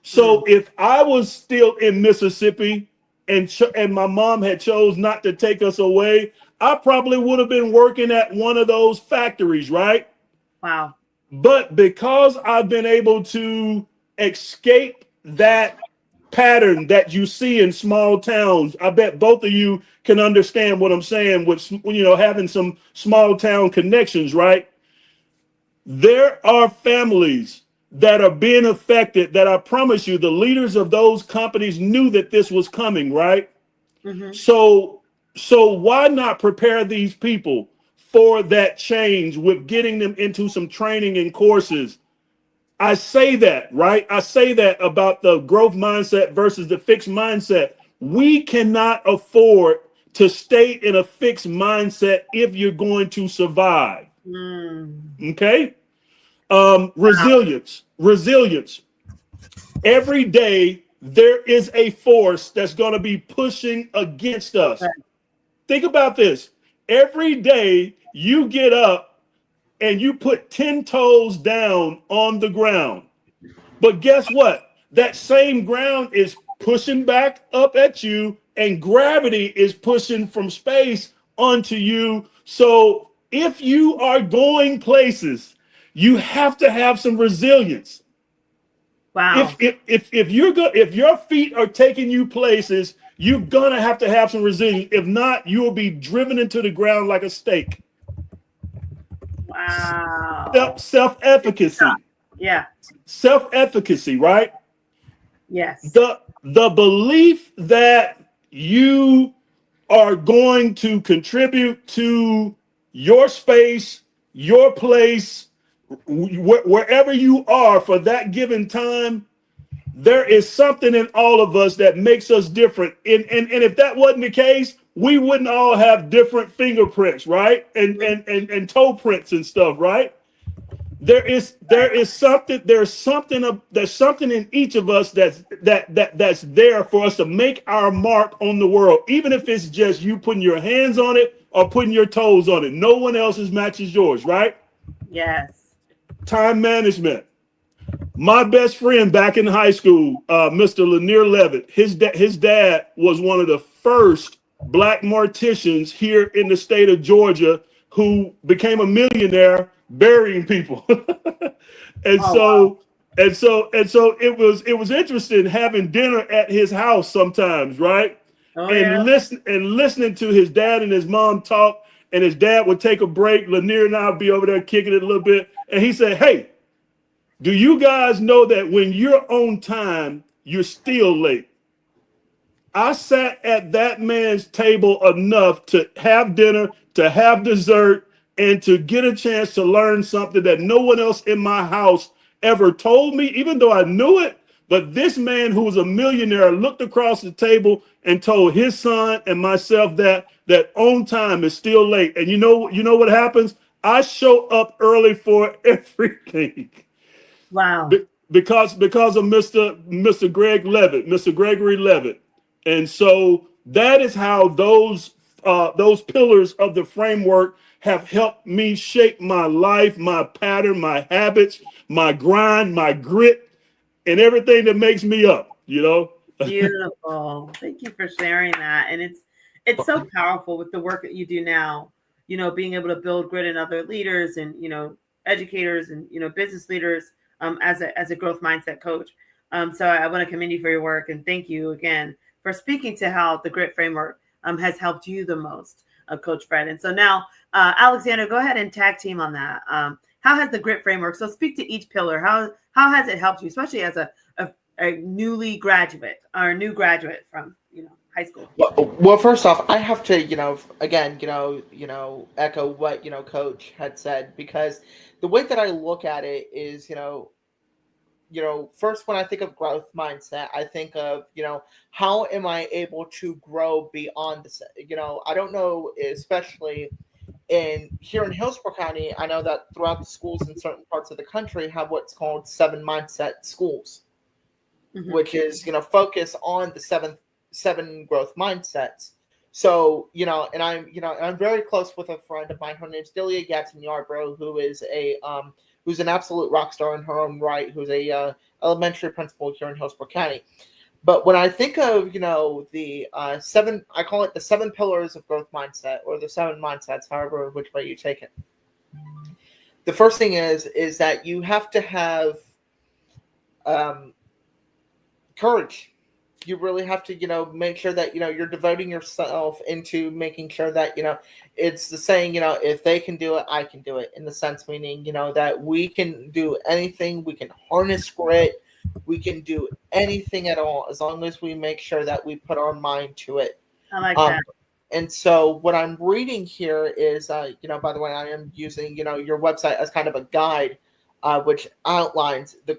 So if I was still in Mississippi and my mom had chose not to take us away, I probably would have been working at one of those factories, right? Wow. But because I've been able to escape that pattern that you see in small towns, I bet both of you can understand what I'm saying with having some small town connections, right? There are families that are being affected that I promise you the leaders of those companies knew that this was coming, right? Mm-hmm. So why not prepare these people for that change with getting them into some training and courses? I say that, right? I say that about the growth mindset versus the fixed mindset. We cannot afford to stay in a fixed mindset if you're going to survive. Mm. Okay? Resilience. Every day there is a force that's going to be pushing against Okay. us. Think about this. Every day you get up and you put 10 toes down on the ground. But guess what? That same ground is pushing back up at you, and gravity is pushing from space onto you. So if you are going places, you have to have some resilience. Wow. If your feet are taking you places, you're gonna have to have some resilience. If not, you will be driven into the ground like a stake. Wow. Self efficacy, Yeah. right? Yes. The belief that you are going to contribute to your space, your place, wherever you are for that given time. There is something in all of us that makes us different. And if that wasn't the case, we wouldn't all have different fingerprints, right? And toe prints and stuff, right? There's something in each of us that's there for us to make our mark on the world, even if it's just you putting your hands on it or putting your toes on it. No one else's matches yours, right? Yes. Time management. My best friend back in high school, Mr. Lanier Levitt, his dad was one of the first black morticians here in the state of Georgia who became a millionaire burying people. and Oh wow. so it was interesting having dinner at his house sometimes, right? Oh yeah. And listening to his dad and his mom talk, and his dad would take a break. Lanier and I would be over there kicking it a little bit, and he said, "Hey, do you guys know that when you're on time, you're still late?" I sat at that man's table enough to have dinner, to have dessert, and to get a chance to learn something that no one else in my house ever told me, even though I knew it. But this man who was a millionaire looked across the table and told his son and myself that on time is still late. And you know what happens? I show up early for everything. Wow. Because of Mr. Greg Levitt, Mr. Gregory Levitt. And so that is how those pillars of the framework have helped me shape my life, my pattern, my habits, my grind, my grit, and everything that makes me up. Beautiful. Thank you for sharing that. And it's so powerful with the work that you do now, being able to build grit in other leaders and, educators and, business leaders as a growth mindset coach. So I want to commend you for your work and thank you again for speaking to how the grit framework has helped you the most, Coach Fred. And so now, Alexander, go ahead and tag team on that. How has the grit framework? So speak to each pillar. How has it helped you, especially as a newly graduate or a new graduate from high school? Well, first off, I have to, again, echo what Coach had said, because the way that I look at it is, first when I think of growth mindset, I think of, how am I able to grow beyond this? I don't know, especially here in Hillsborough County, I know that throughout the schools in certain parts of the country have what's called 7 mindset schools, which is focus on the seven growth mindsets. So and I'm very close with a friend of mine. Her name's Delia Gatson Yarbrough, who is who's an absolute rock star in her own right, who's a elementary principal here in Hillsborough County. But when I think of the seven, I call it the 7 pillars of growth mindset, or the 7 mindsets, however which way you take it. The first thing is that you have to have courage. You really have to, make sure that, you're devoting yourself into making sure that, it's the saying, if they can do it, I can do it, in the sense meaning, that we can do anything, we can harness grit, we can do anything at all, as long as we make sure that we put our mind to it. I like that. And so what I'm reading here is, by the way, I am using, your website as kind of a guide, which outlines the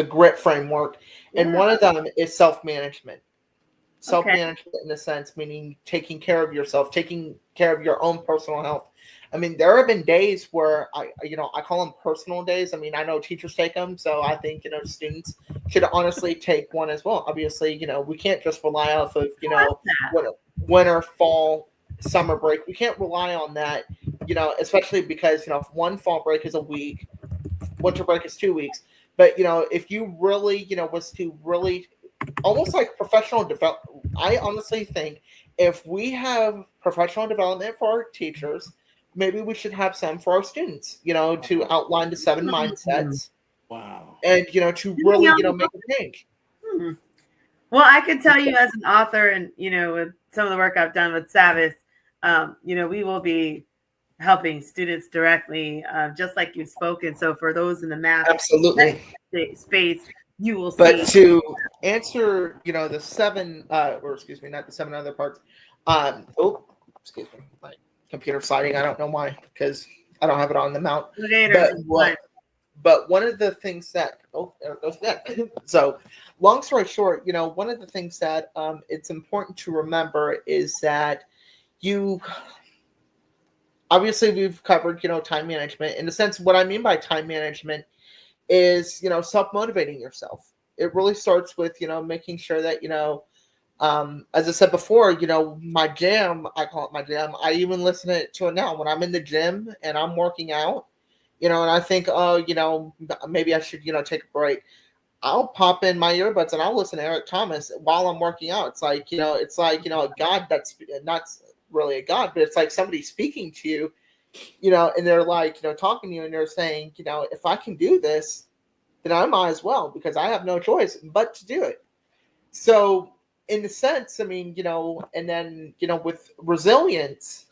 grit framework, and one of them is self-management. Self-management in a sense, meaning taking care of yourself, taking care of your own personal health. I mean, there have been days where I call them personal days. I mean, I know teachers take them, so I think, students should honestly take one as well. Obviously, we can't just rely off of, winter, fall, summer break. We can't rely on that, especially because, if one fall break is a week, winter break is 2 weeks. But, if you really, was to really almost like professional development, I honestly think if we have professional development for our teachers, maybe we should have some for our students, to outline the 7 mindsets Wow. and, to really, make a change. Well, I can tell you as an author and, with some of the work I've done with Savvis, we will be helping students directly, just like you've spoken. So for those in the math Absolutely space, you will see. But to answer, the 7, or excuse me, not the 7 other parts. Excuse me, my computer sliding. I don't know why, because I don't have it on the mount. But one of the things that there it goes again. So, long story short, one of the things that it's important to remember is that obviously we've covered time management. In a sense, what I mean by time management is self-motivating yourself. It really starts with making sure that as I said before, my jam, I call it my jam. I even listen to it now when I'm in the gym and I'm working out, and I think, oh, maybe I should take a break. I'll pop in my earbuds and I'll listen to Eric Thomas while I'm working out. It's like a God that's not really a God, but it's like somebody speaking to you, and they're like, talking to you, and they're saying, if I can do this, then I might as well, because I have no choice but to do it. So, in a sense, I mean, and then, with resilience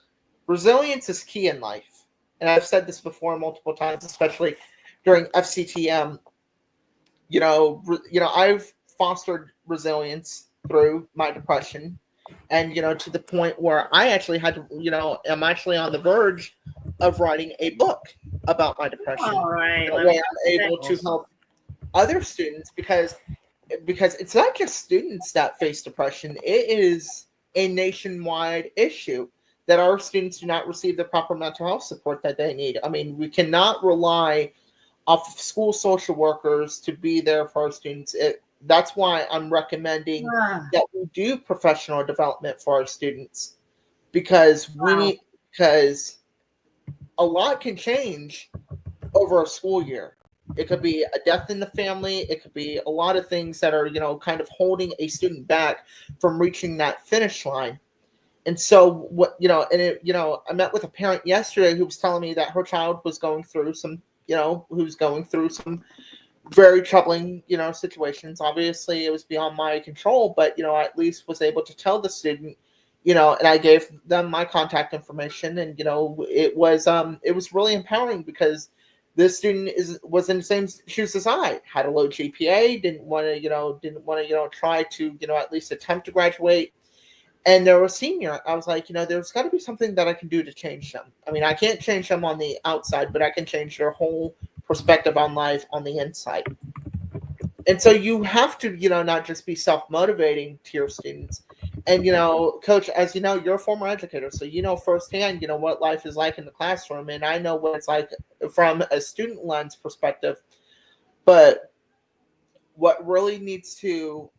is key in life. And I've said this before multiple times, especially during FCTM. I've fostered resilience through my depression, and to the point where I actually had to, I'm actually on the verge of writing a book about my depression. All right, That way I'm able to help other students, because it's not just students that face depression. It is a nationwide issue that our students do not receive the proper mental health support that they need. I mean, we cannot rely off of school social workers to be there for our students. That's why I'm recommending that we do professional development for our students, because because a lot can change over a school year. It could be a death in the family. It could be a lot of things that are, kind of holding a student back from reaching that finish line. And so I met with a parent yesterday who was telling me that her child was going through some, very troubling, situations. Obviously it was beyond my control, but, I at least was able to tell the student, and I gave them my contact information, and, it was really empowering, because this student was in the same shoes as I, had a low GPA, didn't want to try to, at least attempt to graduate. And they're a senior. I was like, there's got to be something that I can do to change them. I mean, I can't change them on the outside, but I can change their whole perspective on life on the inside. And so you have to, not just be self-motivating to your students. And, Coach, as you know, you're a former educator, so you know firsthand, what life is like in the classroom. And I know what it's like from a student lens perspective. But what really needs to,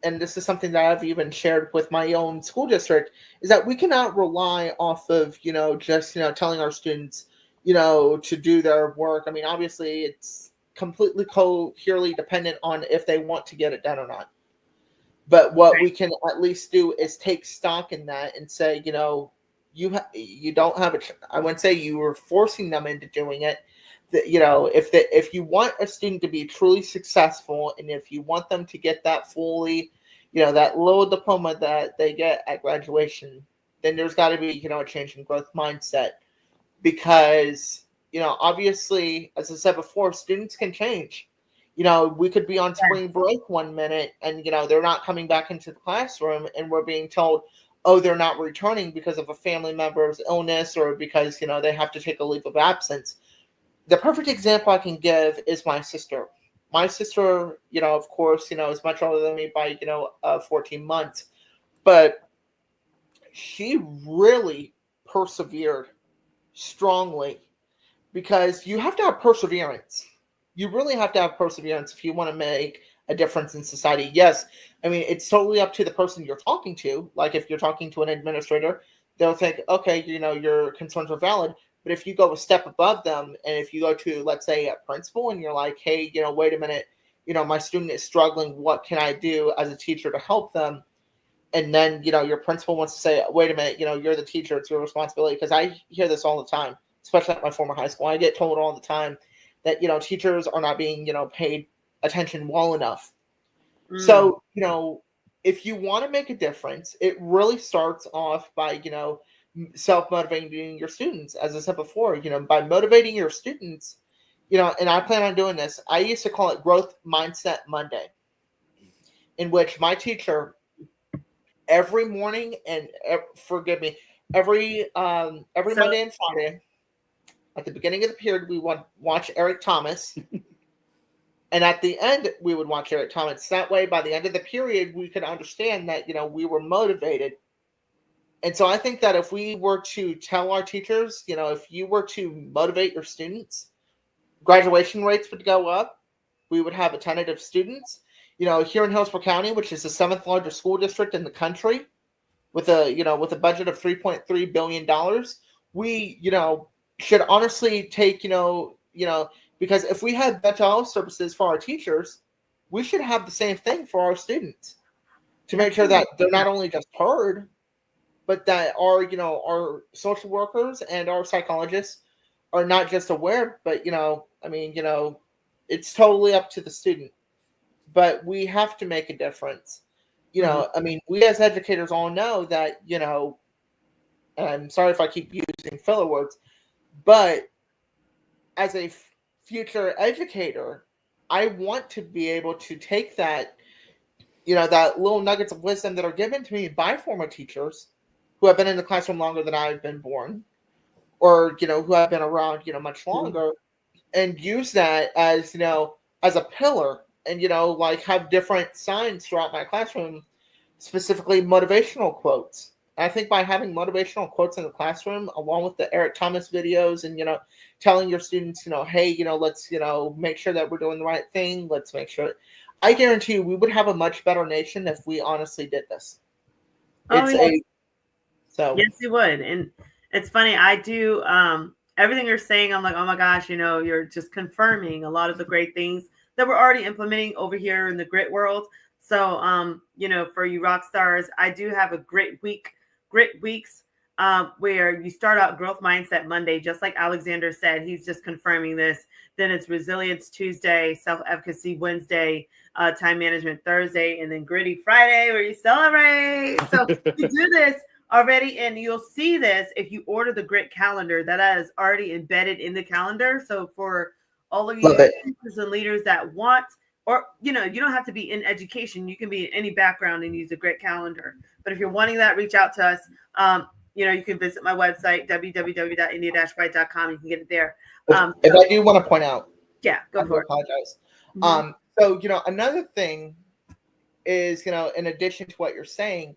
and this is something that I've even shared with my own school district, is that we cannot rely off of, just, telling our students, to do their work. I mean, obviously it's completely coherently dependent on if they want to get it done or not. But what we can at least do is take stock in that and say, you don't have I wouldn't say you were forcing them into doing it. That, if you want a student to be truly successful, and if you want them to get that fully, that little diploma that they get at graduation, then there's got to be, a change in growth mindset. Because, obviously, as I said before, students can change. We could be on spring break one minute, and, they're not coming back into the classroom, and we're being told, oh, they're not returning because of a family member's illness, or because, they have to take a leave of absence. The perfect example I can give is my sister. My sister, of course, is much older than me by, 14 months. But she really persevered strongly because you have to have perseverance. You really have to have perseverance if you want to make a difference in society. Yes, I mean, it's totally up to the person you're talking to. Like if you're talking to an administrator, they'll think, okay, your concerns are valid. But if you go a step above them, and if you go to, let's say, a principal and you're like, hey, wait a minute, my student is struggling. What can I do as a teacher to help them? And then, your principal wants to say, wait a minute, you're the teacher. It's your responsibility. Because I hear this all the time, especially at my former high school. I get told all the time that, teachers are not being, paid attention well enough. So, if you want to make a difference, it really starts off by, self-motivating your students. As I said before, by motivating your students, and I plan on doing this. I used to call it Growth Mindset Monday, in which my teacher every morning and forgive me, every Monday and Friday at the beginning of the period we would watch Eric Thomas. And at the end, we would watch Eric Thomas. That way, by the end of the period, we could understand that, we were motivated. And so I think that if we were to tell our teachers, if you were to motivate your students, graduation rates would go up. We would have a ton of students. Here in Hillsborough County, which is the 7th largest school district in the country, with a budget of $3.3 billion, we, should honestly take, because if we had mental health services for our teachers, we should have the same thing for our students to make sure that they're not only just heard, but that our social workers and our psychologists are not just aware, but, it's totally up to the student. But we have to make a difference. I mean, we as educators all know that, and I'm sorry if I keep using filler words, but as a future educator, I want to be able to take that, that little nuggets of wisdom that are given to me by former teachers who have been in the classroom longer than I've been born, or, who have been around, much longer, and use that as, as a pillar and, like have different signs throughout my classroom, specifically motivational quotes. I think by having motivational quotes in the classroom, along with the Eric Thomas videos and, telling your students, hey, let's, make sure that we're doing the right thing. Let's make sure. I guarantee you we would have a much better nation if we honestly did this. Yes, you would. And it's funny, I do everything you're saying, I'm like, oh my gosh, you're just confirming a lot of the great things that we're already implementing over here in the grit world. So for you rock stars, I do have a grit weeks where you start out Growth Mindset Monday, just like Alexander said. He's just confirming this. Then it's Resilience Tuesday, Self-Efficacy Wednesday, Time Management Thursday, and then Gritty Friday where you celebrate. So you do this already, and you'll see this if you order the grit calendar that is already embedded in the calendar. So for all of you teachers and leaders that want, or you don't have to be in education, you can be in any background and use a grit calendar. But if you're wanting that, reach out to us. You can visit my website www.india-right.com. You can get it there. If I do want to point out, go for it. Apologize. So another thing is, in addition to what you're saying,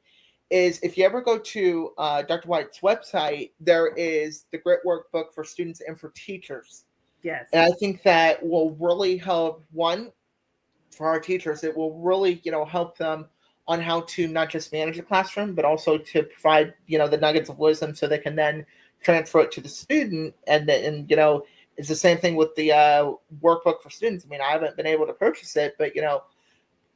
is if you ever go to Dr. White's website, there is the Grit Workbook for students and for teachers. Yes. And I think that will really help, one, for our teachers. It will really, help them on how to not just manage the classroom, but also to provide, the nuggets of wisdom so they can then transfer it to the student. And it's the same thing with the workbook for students. I mean, I haven't been able to purchase it, but,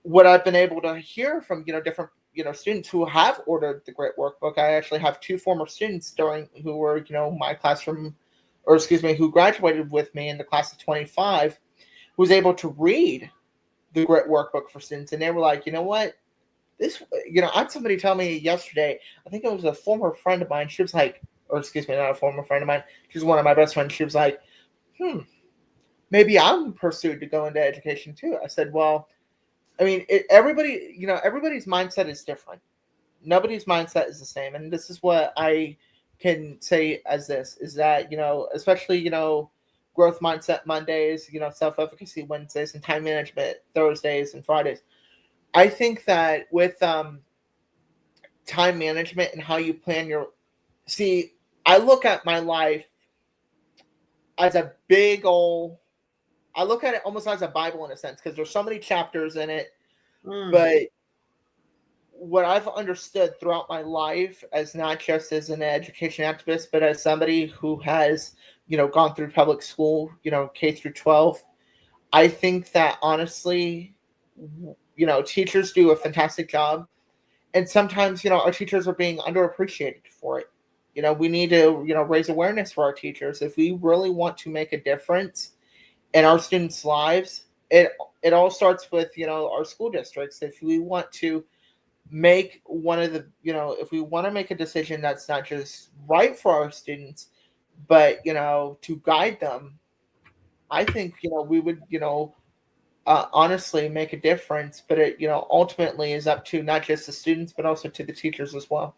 what I've been able to hear from, different students who have ordered the Grit Workbook. I actually have 2 former students who were, my classroom, or excuse me, who graduated with me in the class of 25, who was able to read the Grit Workbook for students. And they were like, you know what? This, I had somebody tell me yesterday, I think it was a former friend of mine. She was like, or excuse me, not a former friend of mine. She's one of my best friends. She was like, maybe I'm pursued to go into education too. I said, well, I mean, everybody's mindset is different. Nobody's mindset is the same. And this is what I can say as this, is that, especially, Growth Mindset Mondays, Self-Efficacy Wednesdays, and Time Management Thursdays and Fridays. I think that with time management and how you plan I look at my life as a big old, I look at it almost as a Bible in a sense, because there's so many chapters in it. But what I've understood throughout my life, as not just as an education activist, but as somebody who has, gone through public school, K through 12, I think that honestly, teachers do a fantastic job. And sometimes, our teachers are being underappreciated for it. We need to, raise awareness for our teachers. If we really want to make a difference in our students' lives, it all starts with, our school districts. If we want to make one of the, if we want to make a decision that's not just right for our students, but, to guide them, I think, we would, honestly make a difference. But it, ultimately is up to not just the students, but also to the teachers as well.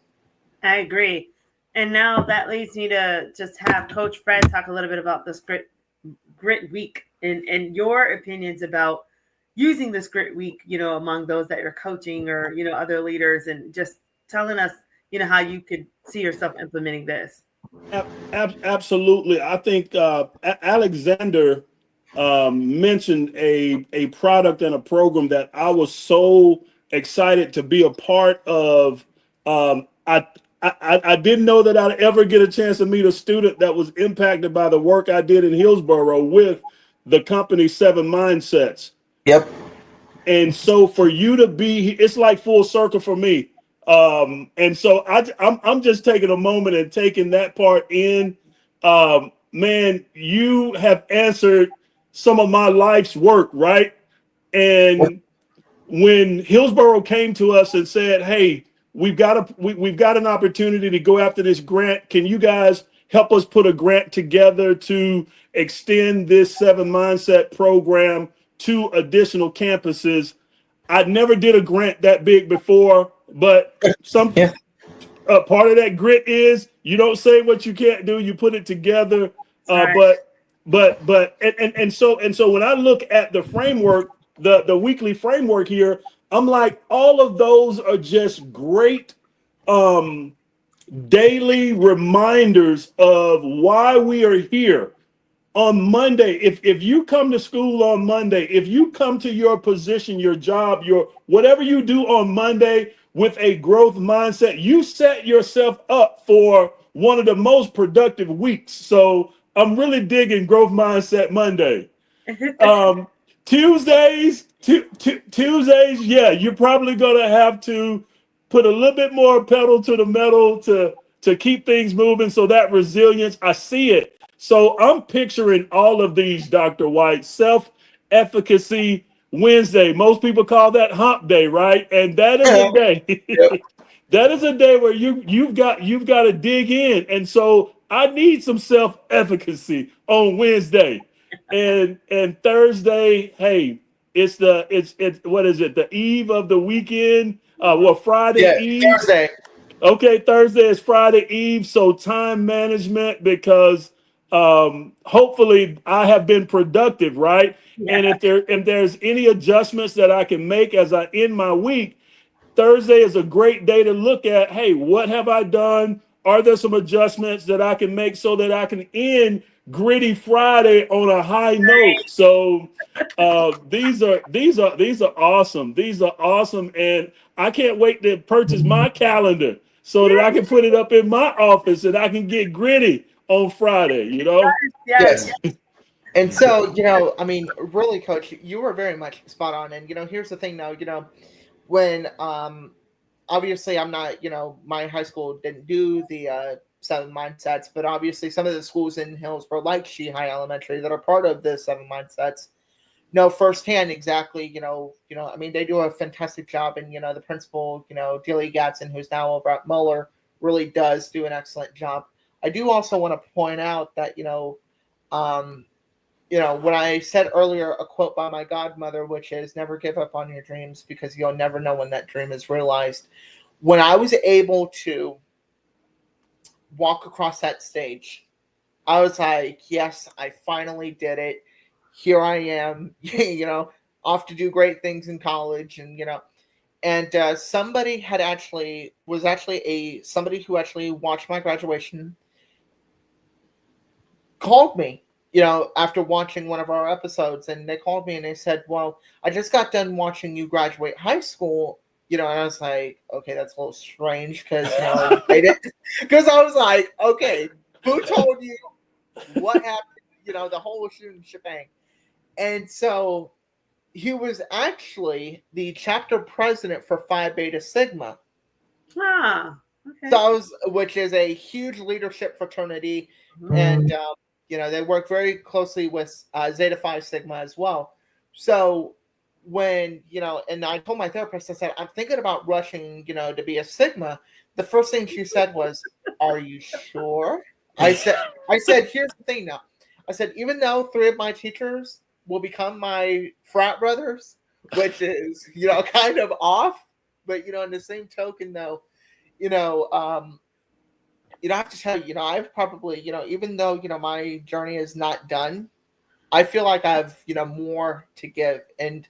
I agree. And now that leads me to just have Coach Fred talk a little bit about this grit week and your opinions about using this grit week, among those that you're coaching or, other leaders, and just telling us, how you could see yourself implementing this. Absolutely. I think Alexander mentioned a product and a program that I was so excited to be a part of. I didn't know that I'd ever get a chance to meet a student that was impacted by the work I did in Hillsborough with the company Seven Mindsets. Yep. And so for you to be, it's like full circle for me. And so I'm just taking a moment and taking that part in. Man, you have answered some of my life's work, right? And when Hillsborough came to us and said, "Hey, we've got an opportunity to go after this grant. Can you guys help us put a grant together to extend this Seven Mindset program to additional campuses?" I never did a grant that big before, but some Yeah. part of that grit is you don't say what you can't do, you put it together. All right. And so when I look at the framework, the weekly framework here, I'm like, all of those are just great daily reminders of why we are here on Monday. If you come to school on Monday, if you come to your position, your job, your whatever you do on Monday with a growth mindset, you set yourself up for one of the most productive weeks. So I'm really digging growth mindset Monday. Um, Tuesdays, yeah, you're probably gonna have to put a little bit more pedal to the metal to keep things moving. So that resilience, I see it. So I'm picturing all of these, Dr. White, self-efficacy Wednesday. Most people call that hump day, right? And that is a Yep. day. That is a day where you've got to dig in. And so I need some self-efficacy on Wednesday. And Thursday, hey, it's what is it? The eve of the weekend. Friday Yeah. Eve. Thursday. Okay, Thursday is Friday Eve, so time management, because hopefully I have been productive, right? And Yeah. if there's any adjustments that I can make as I end my week, Thursday is a great day to look at, hey, what have I done? Are there some adjustments that I can make so that I can end Gritty Friday on a high note? So these are awesome. These are awesome. And I can't wait to purchase my calendar so that I can put it up in my office and I can get gritty on Friday, you know? Yes. Yes. And so, I mean, really, Coach, you were very much spot on. And, here's the thing now, when obviously I'm not, my high school didn't do the Seven Mindsets, but obviously some of the schools in Hillsborough, like G.I.T Elementary, that are part of the Seven Mindsets, know firsthand exactly, I mean, they do a fantastic job. And, the principal, Dealey Gatson, who's now over at Muller, really does do an excellent job. I do also want to point out that, um, when I said earlier a quote by my godmother, which is never give up on your dreams because you'll never know when that dream is realized. When I was able to walk across that stage, I was like, yes, I finally did it. Here I am, off to do great things in college. And somebody was actually somebody who actually watched my graduation called me after watching one of our episodes, and they called me and they said, well, I just got done watching you graduate high school, and I was like, okay, that's a little strange because, they didn't, because I was like, okay, who told you what happened, the whole shebang. And so he was actually the chapter president for Phi Beta Sigma. Ah, okay. So which is a huge leadership fraternity, and they work very closely with Zeta Phi Sigma as well. So when and I told my therapist, I said, I'm thinking about rushing, to be a Sigma. The first thing she said was, "Are you sure?" I said, here's the thing now. I said, even though 3 of my teachers will become my frat brothers, which is kind of off, but in the same token though, I have to tell you, I've probably, even though, my journey is not done, I feel like I've, more to give. And,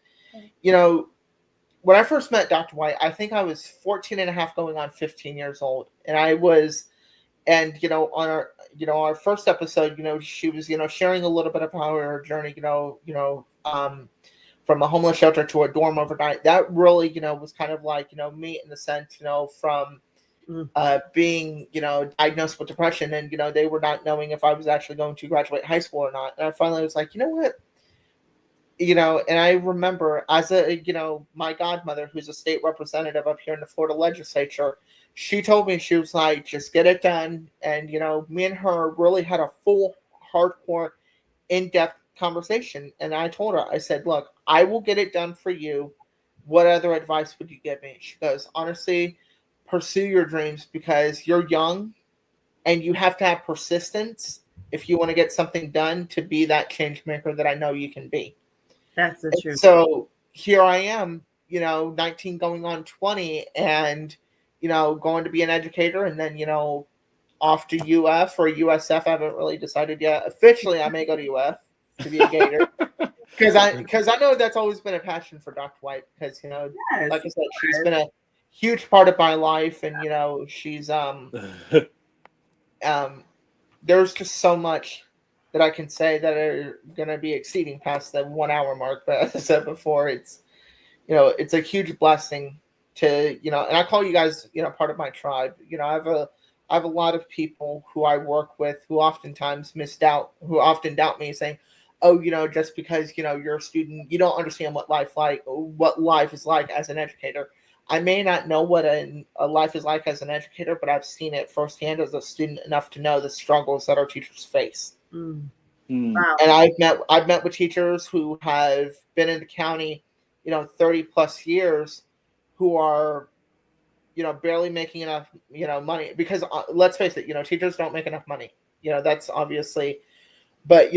when I first met Dr. White, I think I was 14 and a half going on 15 years old. And I was, and, on our first episode, she was, sharing a little bit about her journey, from a homeless shelter to a dorm overnight. That really, was kind of like, me in the sense, from being, diagnosed with depression, and they were not knowing if I was actually going to graduate high school or not. And I finally was like, you know what, and I remember as a, my godmother, who's a state representative up here in the Florida legislature, she told me, she was like, just get it done. And me and her really had a full, hardcore, in-depth conversation. And I told her, I said, look, I will get it done for you. What other advice would you give me? She goes, honestly, pursue your dreams because you're young and you have to have persistence if you want to get something done to be that change maker that I know you can be. That's the And truth. so here I am, 19 going on 20, and going to be an educator, and then off to UF or USF. I haven't really decided yet. Officially, I may go to UF to be a Gator because I know that's always been a passion for Dr. White because Yes, like I said, she's been a huge part of my life, and she's um there's just so much that I can say that are gonna be exceeding past the 1 hour mark. But as I said before, it's a huge blessing to and I call you guys part of my tribe. I have a lot of people who I work with who oftentimes who often doubt me, saying, oh, just because you're a student, you don't understand what life is like as an educator. I may not know what a life is like as an educator, but I've seen it firsthand as a student enough to know the struggles that our teachers face. Wow. And I've met with teachers who have been in the county, 30 plus years, who are, barely making enough, money because let's face it, teachers don't make enough money. That's obviously, but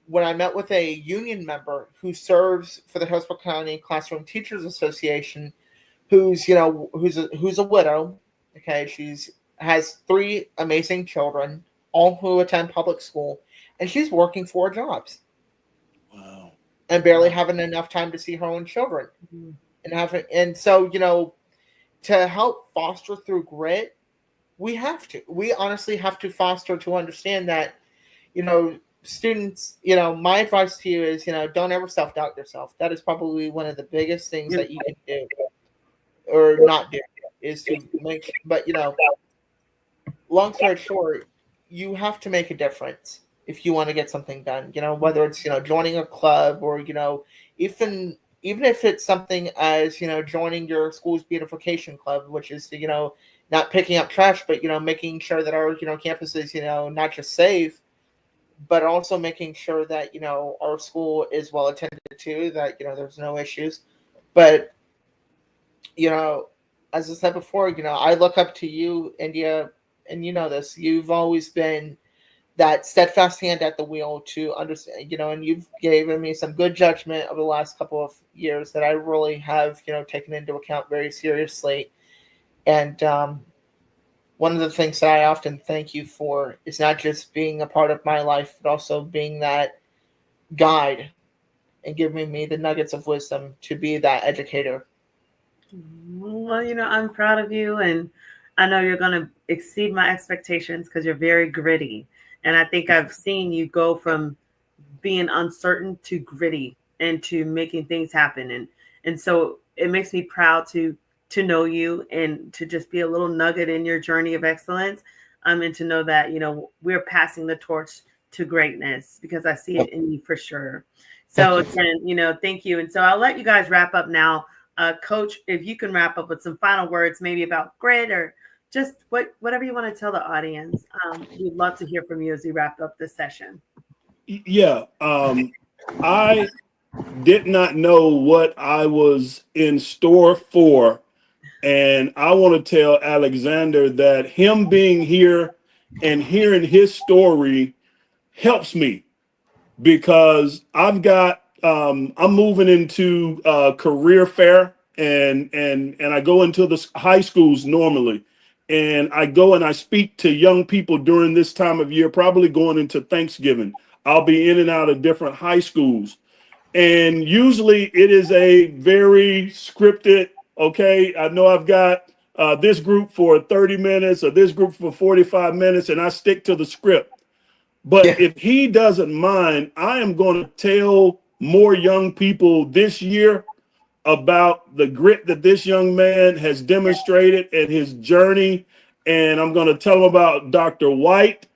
when I met with a union member who serves for the Hillsborough County Classroom Teachers Association, who's a widow. Okay, she's has 3 amazing children, all who attend public school, and she's working 4 jobs. Wow. And barely having enough time to see her own children. And so to help foster through grit, we honestly have to foster to understand that students, my advice to you is, don't ever self-doubt yourself. That is probably one of the biggest things that you can do or not do, is to make, but long story short, you have to make a difference if you want to get something done. Whether it's joining a club, or even if it's something as joining your school's beautification club, which is not picking up trash, but making sure that our campus is not just safe, but also making sure that our school is well attended to, that there's no issues. But as I said before, I look up to you, India, and this. You've always been that steadfast hand at the wheel to understand, and you've given me some good judgment over the last couple of years that I really have, taken into account very seriously. And one of the things that I often thank you for is not just being a part of my life, but also being that guide and giving me the nuggets of wisdom to be that educator. Well, I'm proud of you, and I know you're going to exceed my expectations because you're very gritty. And I think I've seen you go from being uncertain to gritty and to making things happen. And so it makes me proud to know you and to just be a little nugget in your journey of excellence. And to know that, we're passing the torch to greatness because I see it in you for sure. So Thank you. again, thank you. And so I'll let you guys wrap up now. Coach, if you can wrap up with some final words, maybe about grit or just whatever you want to tell the audience. We'd love to hear from you as we wrap up this session. Yeah. I did not know what I was in store for. And I want to tell Alexander that him being here and hearing his story helps me because I'm moving into career fair and I go into the high schools normally. And I go and I speak to young people during this time of year, probably going into Thanksgiving. I'll be in and out of different high schools. And usually it is a very scripted, okay, I know I've got this group for 30 minutes or this group for 45 minutes, and I stick to the script. But Yeah. if he doesn't mind, I am going to tell more young people this year about the grit that this young man has demonstrated and his journey. And I'm going to tell him about Dr. White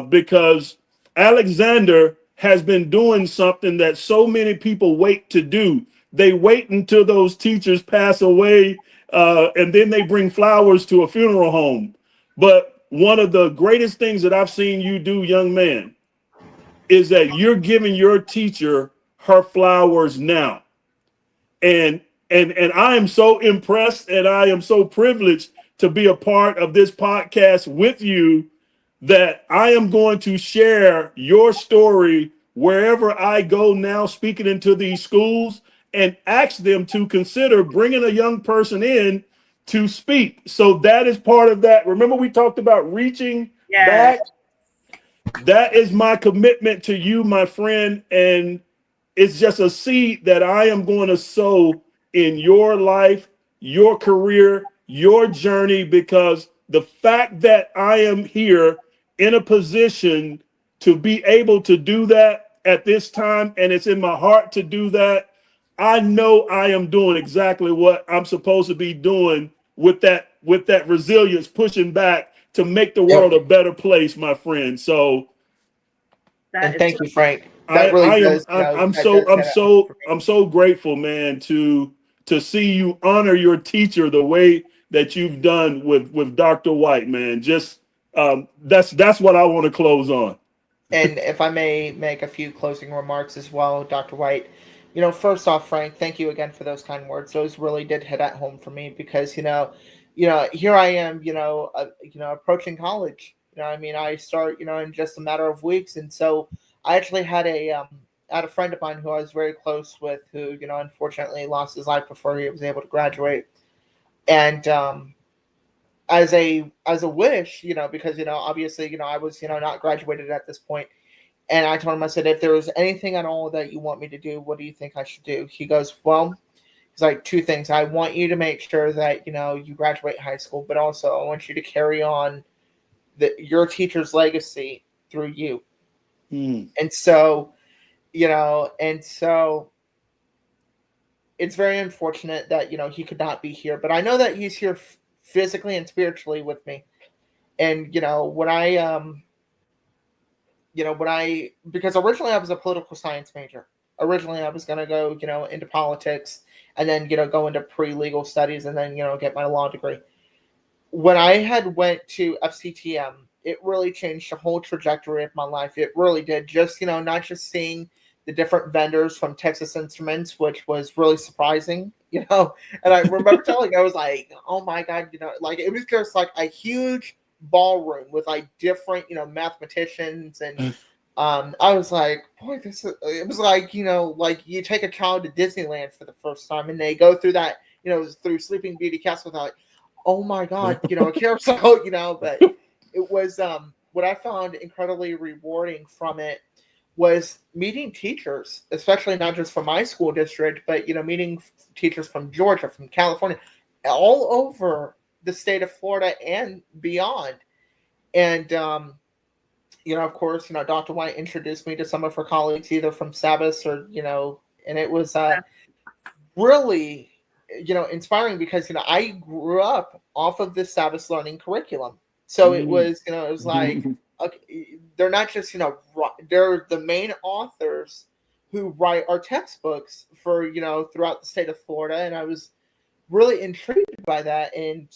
because Alexander has been doing something that so many people wait to do. They wait until those teachers pass away and then they bring flowers to a funeral home. But one of the greatest things that I've seen you do, young man, is that you're giving your teacher her flowers now. And I am so impressed and I am so privileged to be a part of this podcast with you that I am going to share your story wherever I go now, speaking into these schools, and ask them to consider bringing a young person in to speak. So that is part of that. Remember, we talked about reaching Yes. back. That is my commitment to you, my friend. And it's just a seed that I am going to sow in your life, your career, your journey, because the fact that I am here in a position to be able to do that at this time, and it's in my heart to do that, I know I am doing exactly what I'm supposed to be doing with that resilience, pushing back to make the world Yep. a better place, my friend. So That And is thank so you, Frank. I That really I am does, that does hit it home for me. I'm so grateful, man, to see you honor your teacher the way that you've done with Dr. White, man. Just that's what I want to close on. And if I may make a few closing remarks as well, Dr. White, first off, Frank, thank you again for those kind words. Those really did hit at home for me because here I am, approaching college. I mean, I start, in just a matter of weeks, and so I actually had a friend of mine who I was very close with, who unfortunately lost his life before he was able to graduate, and as a wish, because obviously, I was not graduated at this point. And I told him, I said, if there was anything at all that you want me to do, what do you think I should do? He goes, well, it's like two things. I want you to make sure that, you graduate high school, but also I want you to carry on your teacher's legacy through you. Hmm. And so, and so it's very unfortunate that, he could not be here, but I know that he's here physically and spiritually with me. And, because originally I was a political science major. Originally I was going to go, into politics and then, go into pre-legal studies and then, get my law degree. When I had went to FCTM, it really changed the whole trajectory of my life. It really did. Just, not just seeing the different vendors from Texas Instruments, which was really surprising, and I remember telling, I was like, oh my God, like it was just like a huge ballroom with like different, mathematicians. And I was like, boy, it was like, like you take a child to Disneyland for the first time and they go through that, through Sleeping Beauty Castle, like, oh my God, a carousel, but it was, what I found incredibly rewarding from it was meeting teachers, especially not just from my school district, but, meeting teachers from Georgia, from California, all over the state of Florida and beyond. And, of course, Dr. White introduced me to some of her colleagues, either from Sabas or, and it was really, inspiring because, I grew up off of this Sabas learning curriculum. So it was, it was like, okay, they're not just, they're the main authors who write our textbooks for, throughout the state of Florida. And I was really intrigued by that. And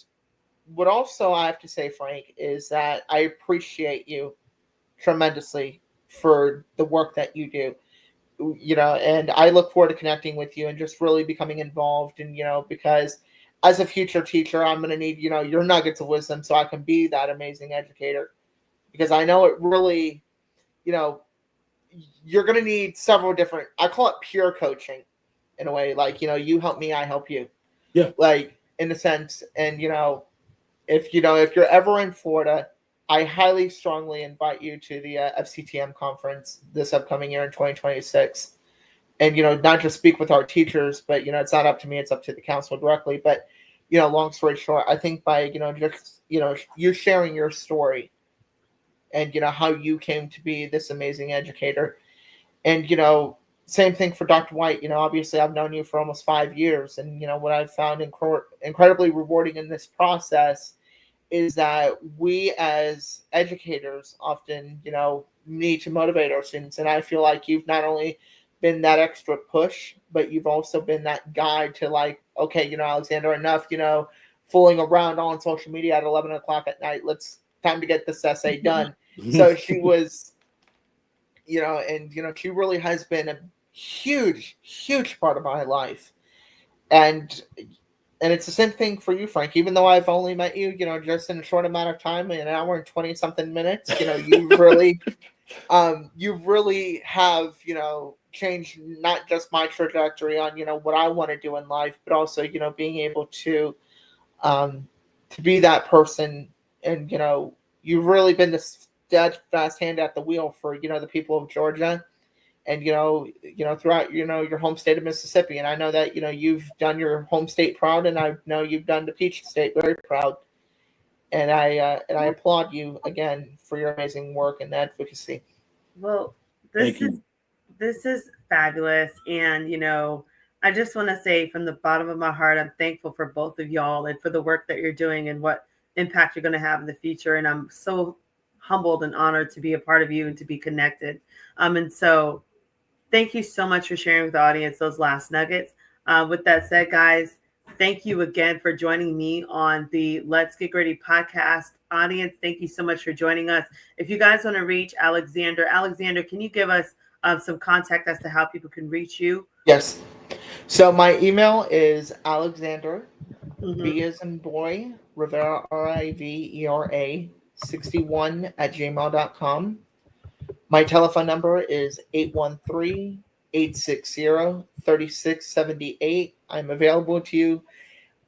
what also I have to say, Frank, is that I appreciate you tremendously for the work that you do. And I look forward to connecting with you and just really becoming involved. And, because as a future teacher, I'm going to need, your nuggets of wisdom so I can be that amazing educator. Because I know it really, you're going to need several different, I call it peer coaching in a way. Like, you help me, I help you. Yeah. Like, in a sense. And, if you're ever in Florida, I highly strongly invite you to the FCTM conference this upcoming year in 2026. And, not just speak with our teachers, but, it's not up to me, it's up to the council directly. But, long story short, I think by, just, you sharing your story and, how you came to be this amazing educator. And, same thing for Dr. White. Obviously I've known you for almost 5 years. And, what I've found incredibly rewarding in this process is that we as educators often, need to motivate our students. And I feel like you've not only been that extra push, but you've also been that guide to like, okay, Alexander, enough, fooling around on social media at 11 o'clock at night. Time to get this essay done. So she was, and, she really has been a huge, huge part of my life. And it's the same thing for you, Frank. Even though I've only met you, just in a short amount of time, in an hour and 20 something minutes, you really, you really have, changed not just my trajectory on, what I want to do in life, but also, being able to be that person. And, you've really been the steadfast hand at the wheel for, the people of Georgia. And throughout your home state of Mississippi. And I know that you've done your home state proud, and I know you've done the Peach State very proud. And I applaud you again for your amazing work and advocacy. Well, this is fabulous, and I just want to say from the bottom of my heart, I'm thankful for both of y'all and for the work that you're doing and what impact you're going to have in the future. And I'm so humbled and honored to be a part of you and to be connected. And so thank you so much for sharing with the audience those last nuggets. With that said, guys, thank you again for joining me on the Let's Get Gritty podcast. Audience, thank you so much for joining us. If you guys want to reach Alexander, can you give us some contact as to how people can reach you? Yes. So my email is Alexander, B as in boy, Rivera, Rivera, 61 at gmail.com. My telephone number is 813-860-3678. I'm available to you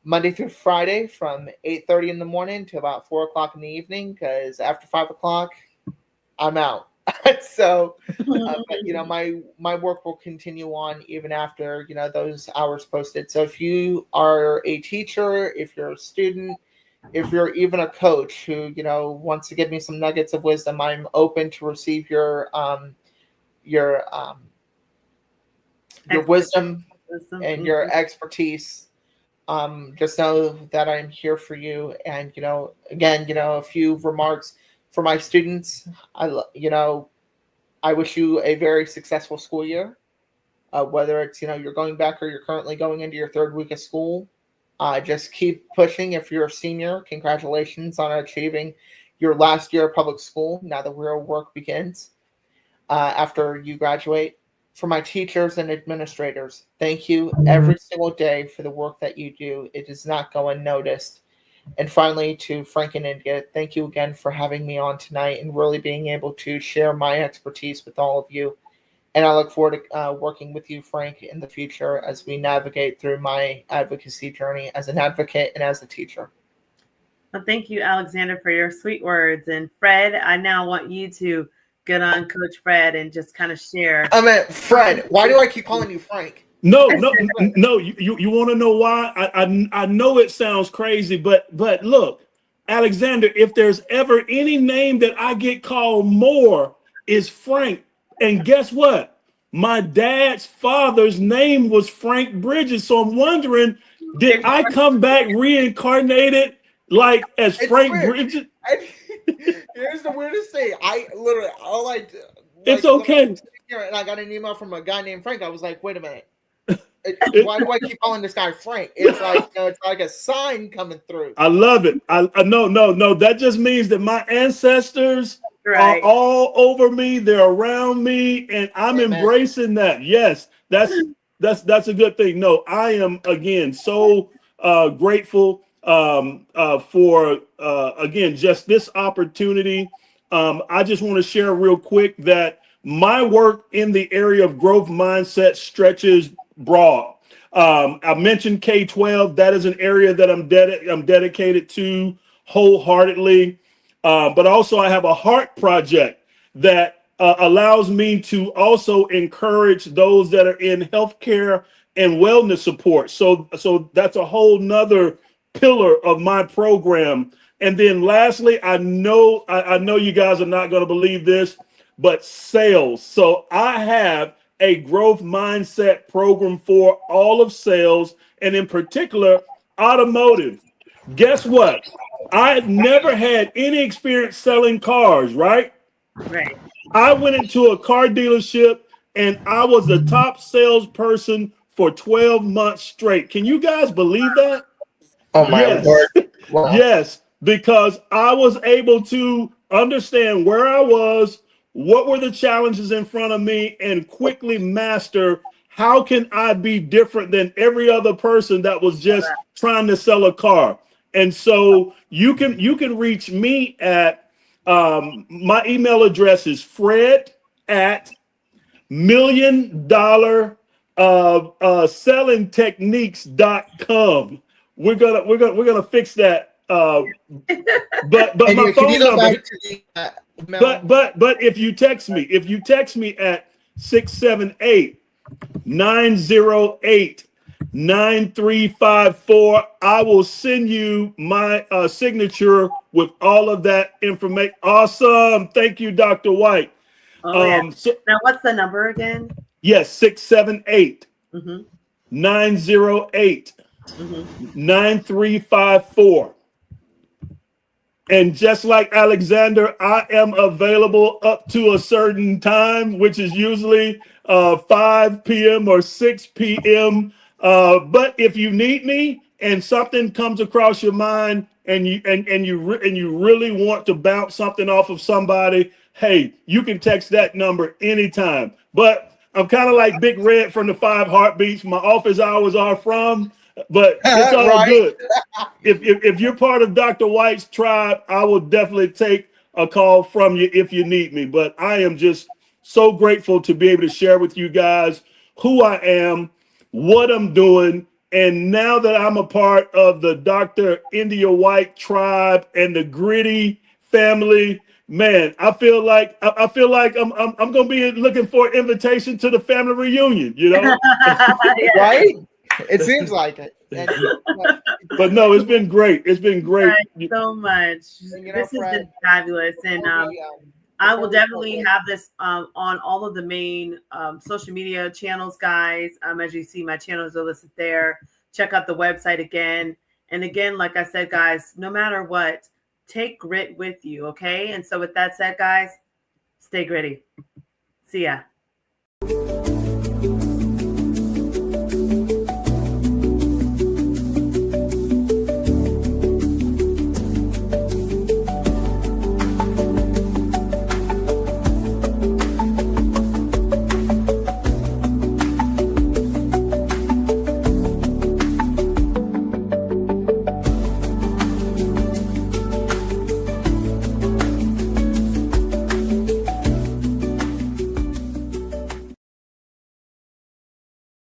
Monday through Friday from 8:30 in the morning to about 4 o'clock in the evening, because after 5 o'clock, I'm out. So, but, my work will continue on even after, those hours posted. So if you are a teacher, if you're a student, if you're even a coach who, wants to give me some nuggets of wisdom, I'm open to receive your wisdom and your expertise. Just know that I'm here for you. And, again, a few remarks for my students. I wish you a very successful school year. Whether it's, you're going back or you're currently going into your third week of school. Just keep pushing. If you're a senior, congratulations on achieving your last year of public school. Now the real work begins after you graduate. For my teachers and administrators, thank you every single day for the work that you do. It does not go unnoticed. And finally, to Frank and India, thank you again for having me on tonight and really being able to share my expertise with all of you. And I look forward to working with you, Frank, in the future as we navigate through my advocacy journey as an advocate and as a teacher. Well, thank you, Alexander, for your sweet words. And Fred, I now want you to get on Coach Fred and just kind of share. I mean, Fred, why do I keep calling you Frank? No. You want to know why? I know it sounds crazy, but look, Alexander, if there's ever any name that I get called more, is Frank. And guess what? My dad's father's name was Frank Bridges. So I'm wondering, did I come back reincarnated like as Frank Bridges? Here's the weirdest thing. I literally, all I did, It's like, okay. here, and I got an email from a guy named Frank. I was like, wait a minute. It- Why do I keep calling this guy Frank? It's like, it's like a sign coming through. I love it. I no. That just means that my ancestors are Right. all over me. They're around me, and I'm Amen. embracing that. Yes, that's a good thing. No, I am again so grateful for again just this opportunity. I just want to share real quick that my work in the area of growth mindset stretches broad. I mentioned K-12. That is an area that I'm dedicated to wholeheartedly. But also, I have a heart project that allows me to also encourage those that are in healthcare and wellness support. So that's a whole nother pillar of my program. And then lastly, I know you guys are not going to believe this, but sales. So I have a growth mindset program for all of sales, and in particular, automotive. Guess what? I had never had any experience selling cars, right? Right. I went into a car dealership and I was the top salesperson for 12 months straight. Can you guys believe that? Oh my Yes. word! Wow. Yes, because I was able to understand where I was, what were the challenges in front of me, and quickly master how can I be different than every other person that was just trying to sell a car. And so you can reach me at my email address is Fred at $1,000,000 sellingtechniques.com. We're gonna fix that. But And my can you phone go number. back to the email? But if you text me at 678-908-9354, I will send you my signature with all of that information. Awesome. Thank you, Dr. White. Oh yeah. So Now what's the number again? yes, 678 Mm-hmm. 908 Mm-hmm. 9354. And just like Alexander, I am available up to a certain time, which is usually 5 p.m. or 6 p.m. But if you need me and something comes across your mind and you really want to bounce something off of somebody, hey, you can text that number anytime. But I'm kind of like Big Red from the Five Heartbeats. My office hours are from, but it's all Right. good. If you're part of Dr. White's tribe, I will definitely take a call from you if you need me. But I am just so grateful to be able to share with you guys who I am, what I'm doing, and now that I'm a part of the Dr. India White tribe and the Gritty family, man, I feel like I'm gonna be looking for an invitation to the family reunion. Right? It seems like it. And, But no, it's been great. It's been great. Right, so much. you know, This has Fred, been fabulous, and I will before we definitely close, have this on all of the main social media channels, guys. As you see, my channels are listed there. Check out the website again. And again, like I said, guys, no matter what, take grit with you, okay? And so with that said, guys, stay gritty. See ya.